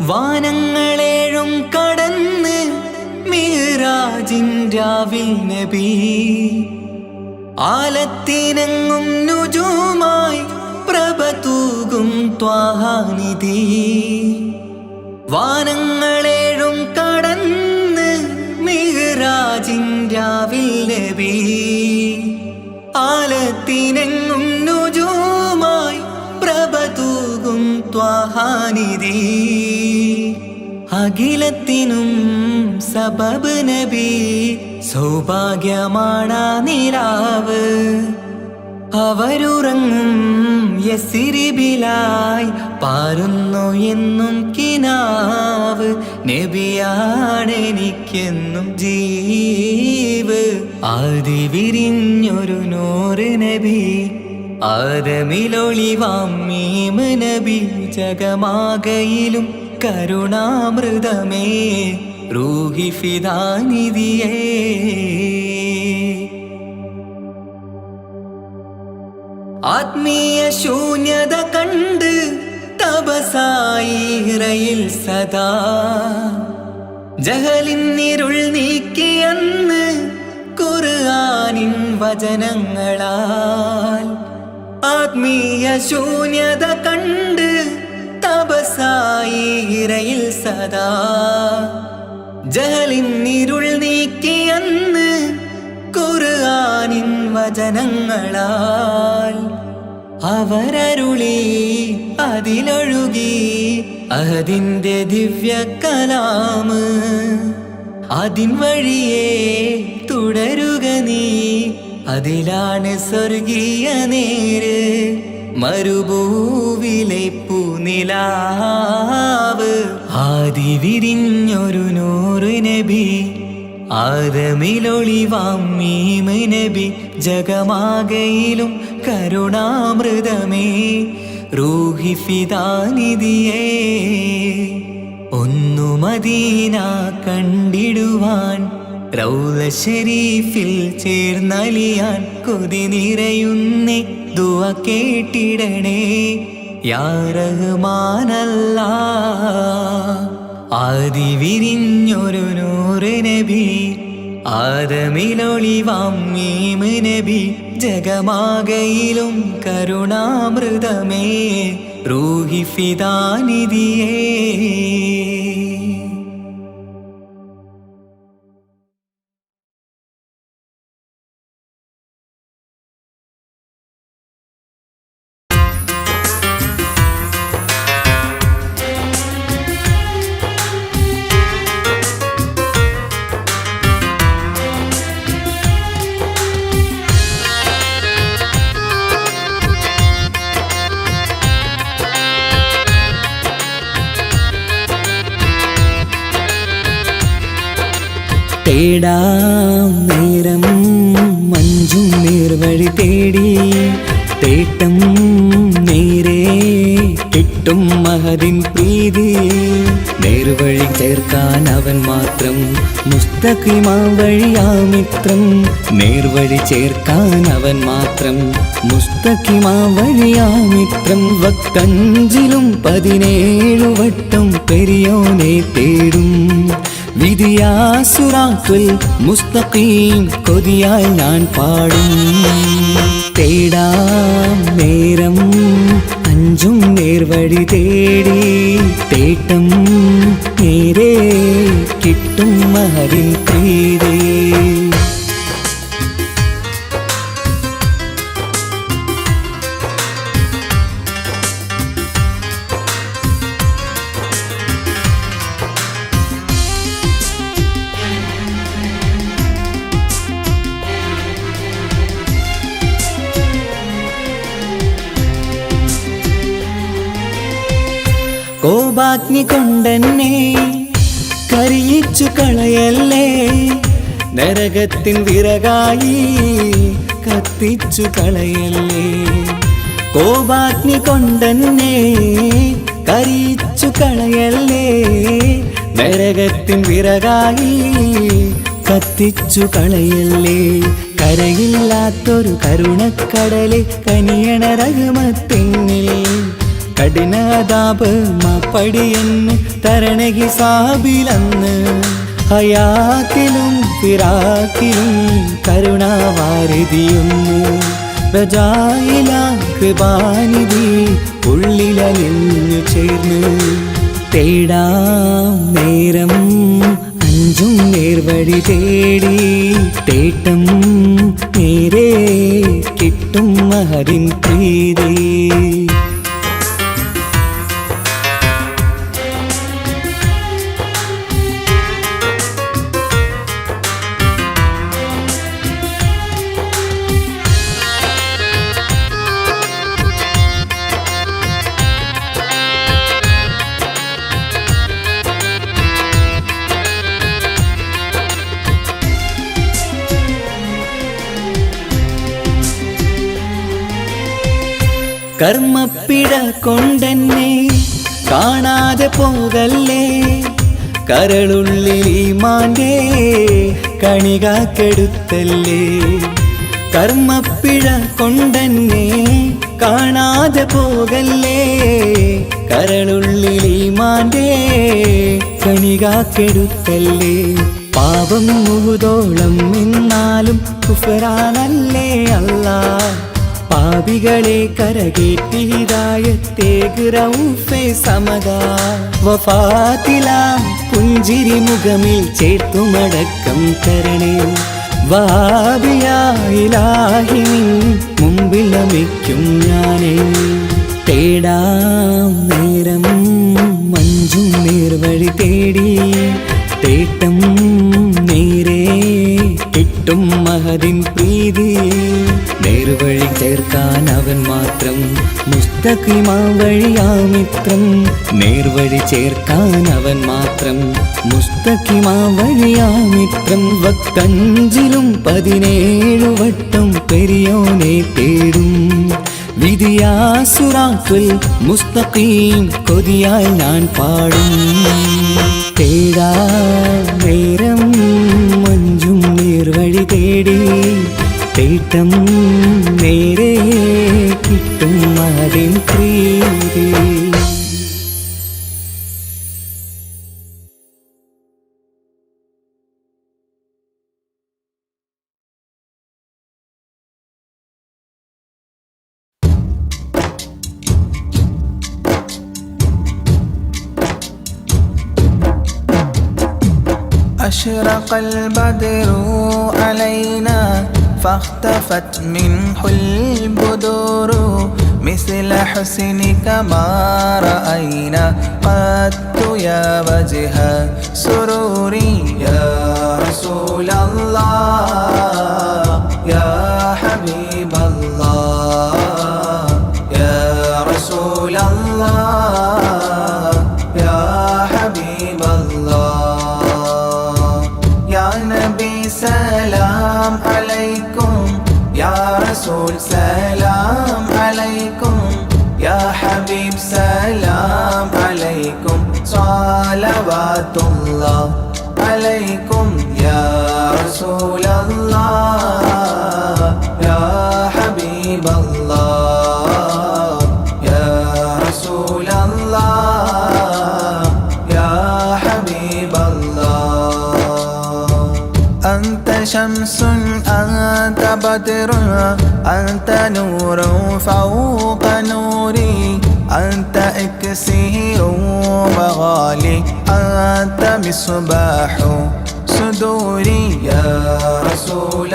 വാനങ്ങളേഴും കടന്ന് മിഹ്റാജ് മിഹ്റാജിൻ രാവിൽ നബി ആലത്തിനെങ്ങും നുജൂമായി പ്രഭ തൂകും ത്വാഹാനിധി വാനങ്ങളേഴും കടന്ന് മിഹ്റാജിൻ രാവിൽ നബി ആലത്തിനെങ്ങും നുജൂമായി പ്രഭ തൂകും ത്വാഹാനിധി അഖിലത്തിനും സബബ് നബി സൗഭാഗ്യമാണ നിലാവ് അവരുറങ്ങും യസിരിബിലായി പാരുന്നു എന്നും കിനാവ് നബിയാണെനിക്കെന്നും ജീവ് ആദി വിരിഞ്ഞൊരു നൂറ് നബി ആദമിലൊളിവാം മീമ് നബി ജഗമാകയിലും കരുണാമൃതമേ റൂഹി ഫിദാനിധിയേ ആത്മീയ ശൂന്യത കണ്ട് തപസായി ഇറയിൽ സദാ ജഹലിന്നിരുൾ നീക്കിയെന്ന് ഖുർആനിൻ വചനങ്ങളാൽ ആത്മീയ ശൂന്യത കണ്ട് തപസായി ഇറയിൽ സദാ ജഹലിന്നിരുൾ നീക്കിയെന്ന് ഖുർആനിൻ വചനങ്ങളാൽ അവരരുളി അതിലൊഴുകി അതിൻ്റെ ദിവ്യ കലാമ് അതിൻ വഴിയേ തുടരുക നീ അതിലാണ് സ്വർഗീയ നേര് മരുഭൂവിലെ പൂനിലാവ് ആദി വിരിഞ്ഞൊരു നൂറ് നബി ആദമിലൊളിവാം മീമ് നബി ജഗമാകയിലും കരുണാമൃതമേ റൂഹി ഫിദാനിധിയേ ഒന്നു മദീന കണ്ടിടുവാൻ റൗള ശരീഫിൽ ചേർന്നലിയാൻ കൊതി നിറയുന്നേ ദുആ കേട്ടിടണേ യാ റഹ്മാനല്ലാഹ് ആദി വിരിഞ്ഞൊരു നൂറ് നബി ആദമിലൊളിവാം മീമ് നബി ജഗമാകയിലും കരുണാമൃതമേ റൂഹി ഫിദാനിധിയേ തേടാം നേരം മഞ്ചും നേർവഴി തേടി തേട്ടം നേരെ കിട്ടും മഹദിൻ പ്രീതി നേർവഴി ചേർക്കാൻ അവൻ മാത്രം മുസ്തഖിമാ വഴിയാ മിത്രം നേർവഴി ചേർക്കാൻ അവൻ മാത്രം മുസ്തഖിമാ വഴിയാ മിത്രം വക്തഞ്ചിലും 17 വട്ടം പെരിയോനെ തേടും വിധിയാ സിറാത്തുൽ മുസ്തഖീം കൊതിയാൽ ഞാൻ പാടും തേടാം നേരം അഞ്ചും നേർവഴി തേടി തേട്ടം നേരെ കിട്ടും മഹരിൻ പ്രീതി കോപാഗ്നി കൊണ്ടെന്നെ കരിയിച്ചു കളയല്ലേ നരകത്തിൻ വിറകായി കത്തിച്ചു കളയല്ലേ കോപാഗ്നി കൊണ്ടെന്നെ കരിയിച്ചു കളയല്ലേ നരകത്തിൻ വിറകായി കത്തിച്ചു കളയല്ലേ കരയില്ലാത്തൊരു കരുണക്കടലെ കനിയണ റഹ്മത്തിന്നിൽ കഠിനതാപ് മാപ്പടിയെന്ന് തരണ ഹിസാബിലന്ന് ഹയാത്തിലും ഫിറാക്കിലും കരുണാവാരിതിയൊന്നു പ്രജായില കൃപാനിധി ഉള്ളിലലിഞ്ഞു ചേർന്ന് തേടാം നേരം അഞ്ചും നേർവഴി തേടി തേട്ടം നേരെ കിട്ടും മഹരിൻ പ്രീതി കർമ്മപ്പിഴ കൊണ്ടെന്നെ കാണാതെ പോകല്ലേ കരളുള്ളിൽ ഈമാന്റെ കണികാക്കെടുത്തല്ലേ കർമ്മപ്പിഴ കൊണ്ടെന്നെ കാണാതെ പോകല്ലേ കരളുള്ളിൽ ഈമാന്റെ കണികാക്കെടുത്തല്ലേ പാപം മുഴുതോളം എന്നാലും കുഫറാനല്ലേ അല്ലാ പാപികളെ കരകേറ്റി ഹിദായത്തേക് റഊഫേ സമദാ വഫാത്തിലാം പുഞ്ചിരി മുഖമിൽ ചേർത്തുമടക്കം തരണേ വഹാബിയായിലാഹി നിൻ മുമ്പിൽ നമിക്കും ഞാനേ തേടാം നേരം മഞ്ചും നേർവഴി തേടി തേട്ടം നേരെ കിട്ടും മഹദിൻ പ്രീതി നേർവഴി ചേർക്കാൻ അവൻ മാത്രം മുസ്തഖിമാ വഴിയാമിത്രം നേർവഴി ചേർക്കാൻ അവൻ മാത്രം മുസ്തഖിമാ വഴിയാമിത്രം വക്കഞ്ചിലും 17 വട്ടം പെരിയോനെ തേടും വിധിയാസുറാത്തുൽ മുസ്തഖീം കൊതിയാൽ ഞാൻ പാടും തേടാ നേരം മഞ്ചും നേർവഴി തേടി തേട്ടം നേരെ കിട്ടും അതിൻ പ്രീതി أشرق البدر علينا فاختفت منه البدور مثل حسنك ما رأينا قط يا وجه سروري يا رسول الله يا حبيب الله يا رسول الله يا حبيب الله يا نبي سلام عليكم يا رسول سلام عليكم يا حبيب سلام عليكم صلوات الله عليكم يا رسول الله يا حبيب الله يا رسول الله يا حبيب الله أنت شمس أنت بدر أنت نور فوق نوري أنت إكسير مغالي أنت مصباح صدوري يا رسول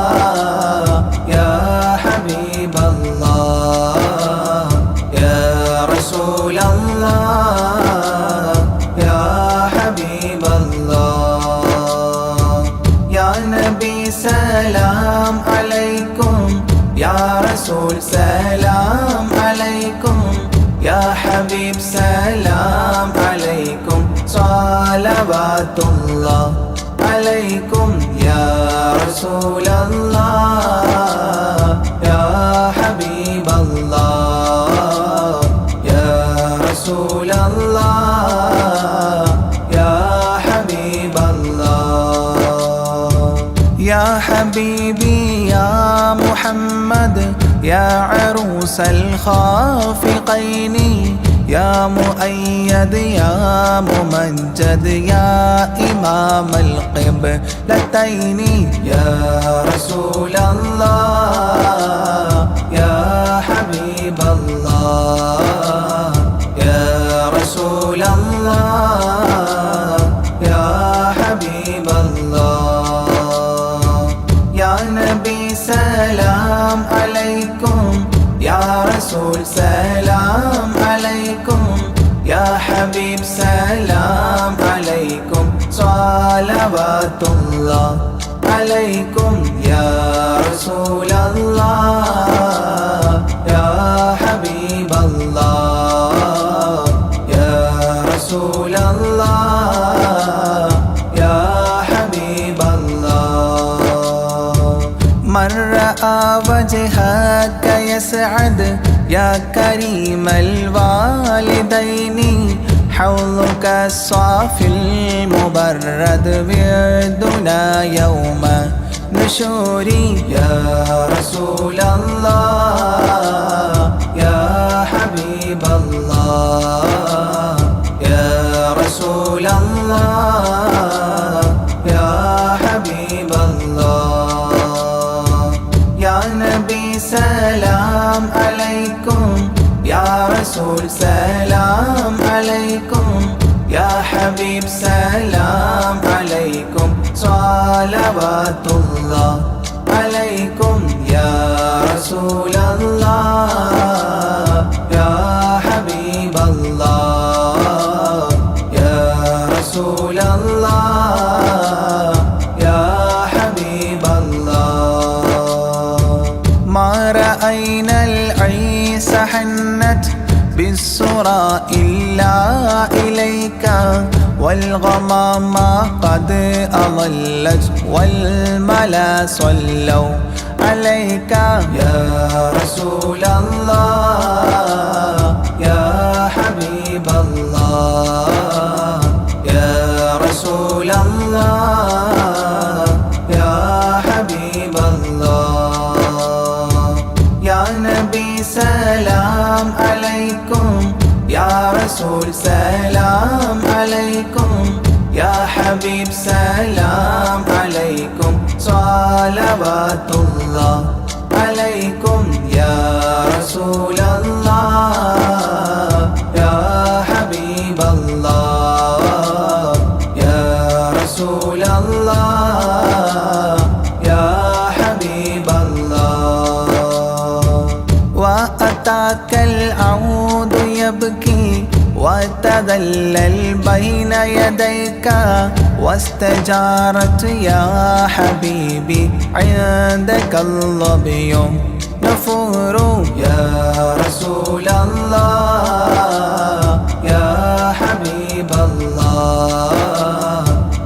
الله يا حبيب الله يا رسول الله يا حبيب الله يا نبي سلام عليكم يا رسول سلام عليكم يا حبيب سلام عليكم صلوات الله عليكم يا رسول الله يا حبيب الله يا رسول الله يا حبيب الله يا حبيبي يا محمد يا عروس غوث الخافقين يا مؤيد يا ممجد يا إمام القبلتين يا رسول الله يا حبيب الله يا رسول الله يا حبيب الله يا نبي سلام عليكم يا رسول سلام عليكم يا حبيب سلام عليكم صلوات الله عليكم يا رسول الله يا حبيب الله يا رسول الله يا حبيب الله من رأى وجهك يسعد يا كريم الوالدين حوضك الصافي المبرد وردنا يوم نشوري يا رسول الله يا حبيب الله يا رسول الله يا حبيب الله يا نبي سلام عليكم يا رسول سلام عليكم يا حبيب سلام عليكم صلوات الله عليكم يا رسول الله يا حبيب الله يا رسول الله يا حبيب الله ما رأينا العيس حنت بالسرى إلا إليك والغمام قد أظلت والملا صلوا عليك يا رسول الله يا حبيب الله يا رسول الله يا حبيب الله يا نبي سلام عليكم يا رسول سلام عليكم يا حبيب سلام عليكم صلوات الله عليكم يا رسول الله يا حبيب الله يا رسول الله يا حبيب الله وأتاك العود يبكي وتذلل بين يديك واستجارت يا حبيبي عندك الظبي نفور يا رسول الله يا حبيب الله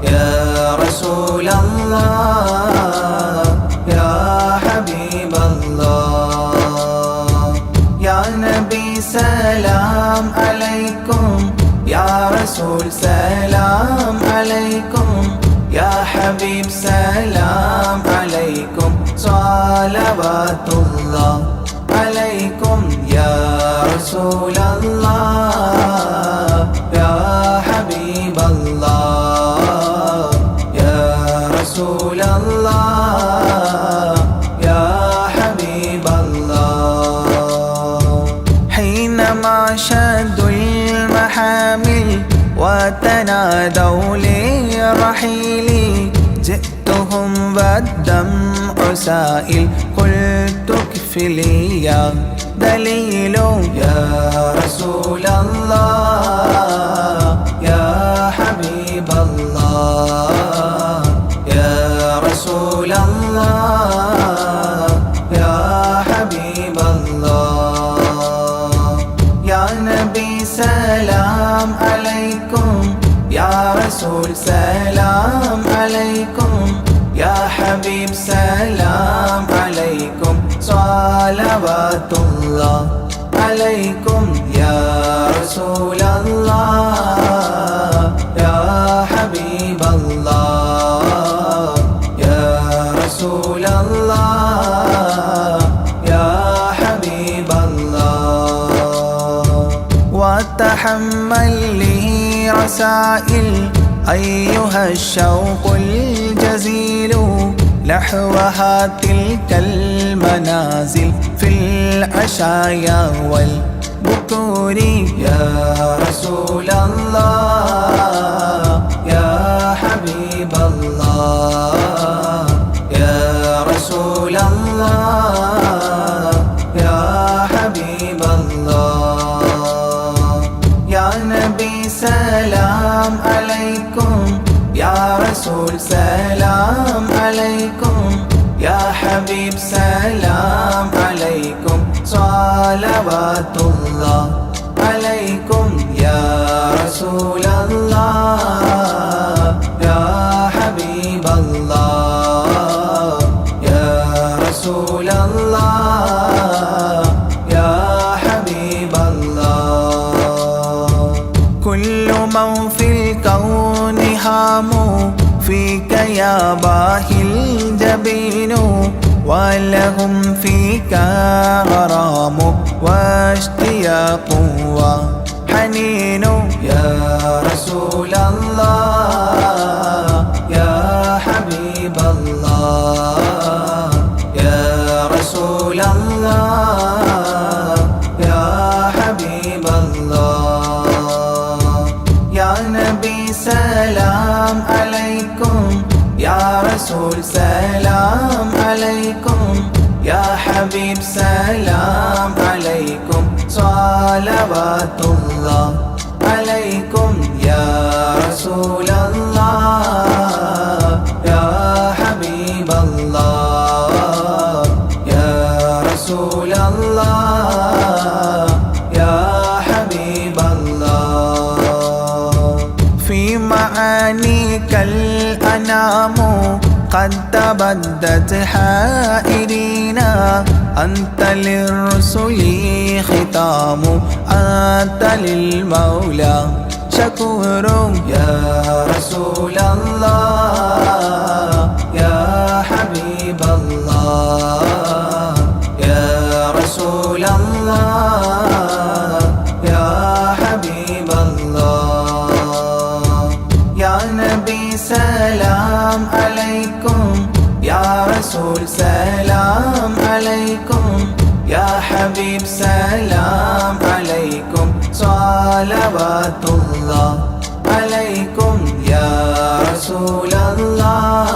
يا رسول الله يا حبيب الله يا نبي سلام عليكم يا رسول سلام عليكم يا حبيب سلام عليكم صلوات الله عليكم يا رسول الله يا حبيب الله يا رسول الله يا حبيب الله حينما شدوا المحامل وتنادوا لرحيلي جئتهم والدمع سائل قلت اكفلي يا دليل يا رسول الله يا حبيب الله يا رسول الله يا حبيب الله يا نبي سلام عليكم يا رسول سلام عليكم يا حبيب سلام عليكم صلوات الله عليكم يا رسول الله يا حبيب الله يا رسول الله يا حبيب الله وتحمل لي رسائل أيها الشوق الجزيل نحوها تلك المنازل في العشايا والبكور. يا رسول الله يا حبيب الله يا رسول الله يا حبيب الله. يا نبي سلام عليكم يا رسول سلام عليكم يا حبيب سلام عليكم صلوات الله عليكم. يا رسول الله يا حبيب الله يا رسول الله يا حبيب الله. كل من في الكون هام فيك يا باهي الجبين ولهم فيك غرام واشتياق وحنين. يا رسول الله يا حبيب الله يا رسول الله يا حبيب الله. يا نبي سلام عليكم يا رسول سلام عليكم يا حبيب سلام عليكم صلوات الله عليكم. يا رسول الله يا حبيب الله يا رسول الله يا حبيب الله. في معانيك الأنام قد تبدت حائرين أنت للرسل ختام أنت للمولى شكور. يا رسول الله يا حبيب الله يا رسول الله يا حبيب الله. يا نبي سلام عليكم يا رسول سلام عليكم يا حبيب سلام عليكم صلوات الله عليكم. يا رسول الله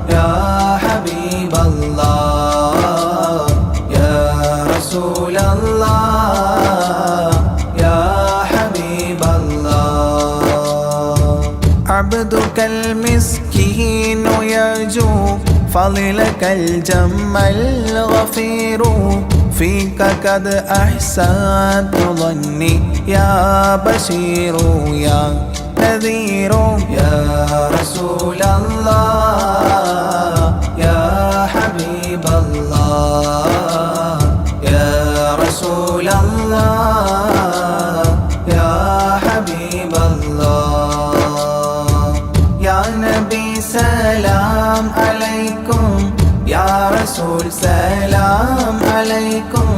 يا حبيب الله يا رسول الله يا حبيب الله. عبدك المسكين يرجو فضلك الجم الغفير فيك قد أحسنت ظني يا بشير يا نذير. يا رسول الله يا حبيب الله يا رسول الله يا حبيب الله. يا نبي سلام عليكم يا رسول سلام عليكم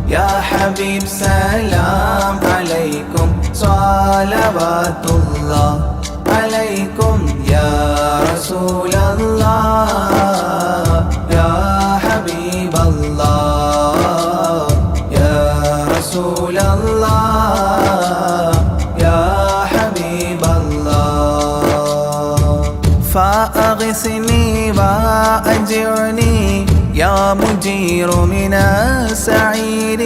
يا حبيب سلام عليكم صلوات الله عليكم. يا رسول الله يا حبيب الله يا رسول الله يا حبيب الله. فأغثني وأجرني يا مجير من السعير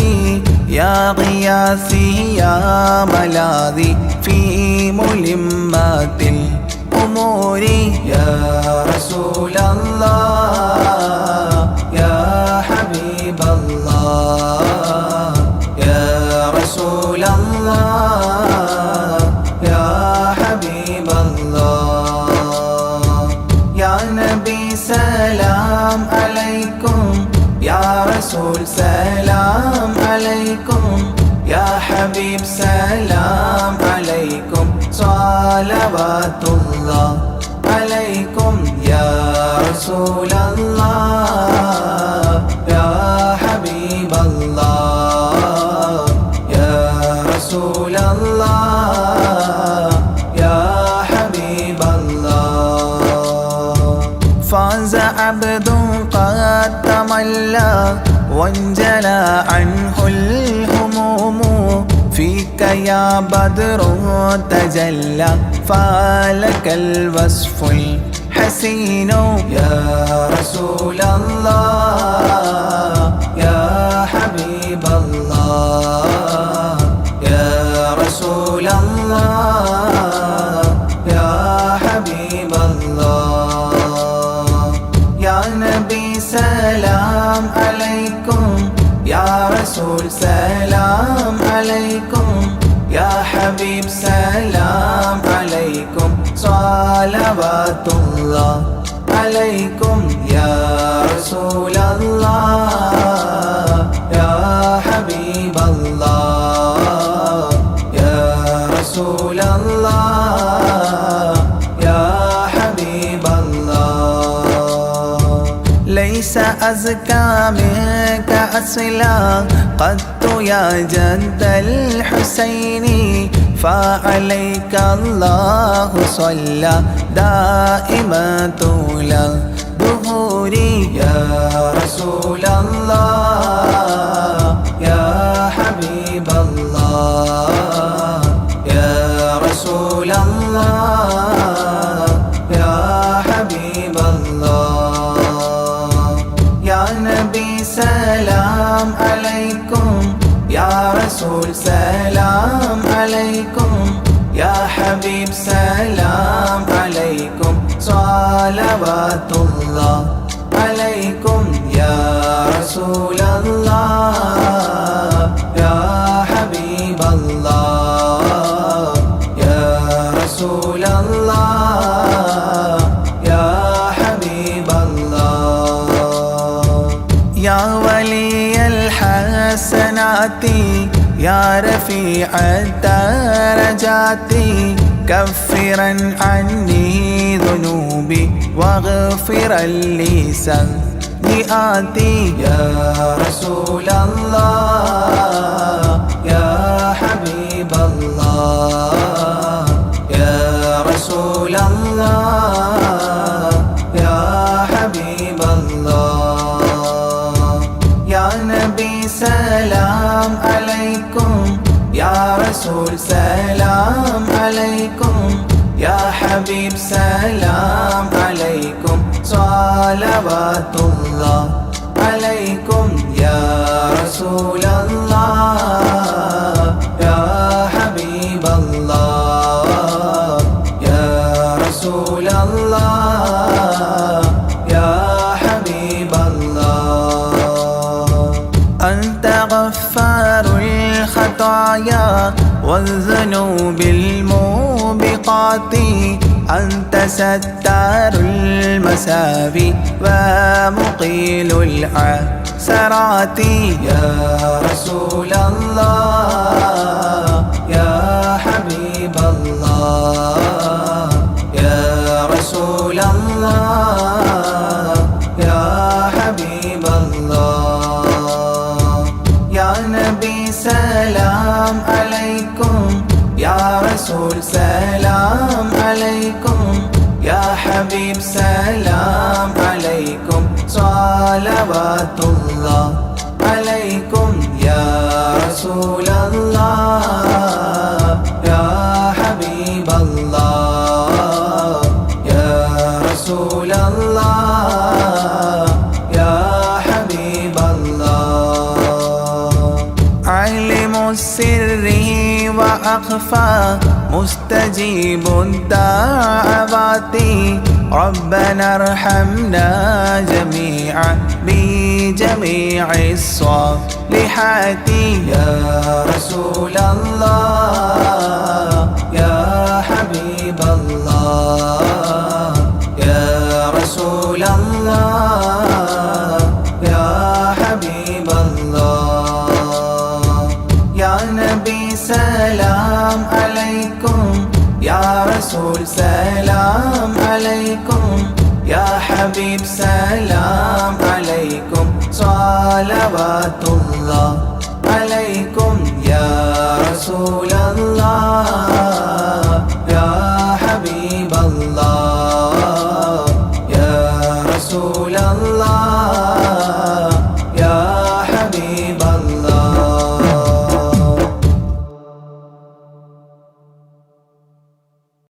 يا غياثي يا ملاذي في ملمات الأمور. يا رسول الله يا حبيب الله يا رسول الله يا حبيب الله. يا نبي سلام عليكم يا رسول سلام عليكم يا حبيب سلام عليكم صلوات الله عليكم. يا رسول الله يا حبيب الله يا رسول رسول الله يا حبيب الله فاز عبد قد تملى وانجلى عنه الهموم فيك يا بدر تجلى فلك الوصف الحسين يا رسول الله يا حبيب الله يا رسول الله يا حبيب الله يا نبي سلام عليكم يا رسول سلام عليكم يا حبيب سلام عليكم صلوات الله عليكم يا رسول الله يا حبيب الله يا رسول الله يا حبيب الله ليس أزكى منك أصلا قدت يا جد الحسين فعليك الله صلى دائما طول الدهور يا رسول الله يا حبيب الله يا رسول الله يا حبيب الله يا نبي سلام عليكم يا رسول سلام عليكم يا حبيب سلام عليكم صلوات الله عليكم يا رسول الله يا حبيب الله يا رسول الله يا حبيب الله يا ولي الحسنات يا رفيع الدرجات كفرا عني ذنوبي واغفرا لي سيئاتي يا رسول الله يا حبيب الله يا رسول الله يا حبيب الله يا نبي سلام عليكم يا رسول سلام عليكم يا حبيب سلام عليكم صلوات الله عليكم يا رسول الله يا حبيب الله يا رسول الله يا حبيب الله أنت غفار الخطايا والذنوب الموبقات أنت ستار المساوي ومقيل العثرات يا رسول الله يا حبيب الله يا رسول الله يا حبيب الله يا نبي سلام عليكم يا رسول سلام عليكم يا حبيب سلام عليكم صلوات الله عليكم يا رسول الله يا حبيب الله يا رسول الله يا حبيب الله علم السر وأخفى مستجيب الدعوات ربنا ارحمنا جميعا بجميع الصالحات يا رسول الله يا حبيب الله يا رسول الله يا حبيب الله يا نبي سلام عليكم يا رسول سلام عليكم يا حبيب سلام عليكم صلوات الله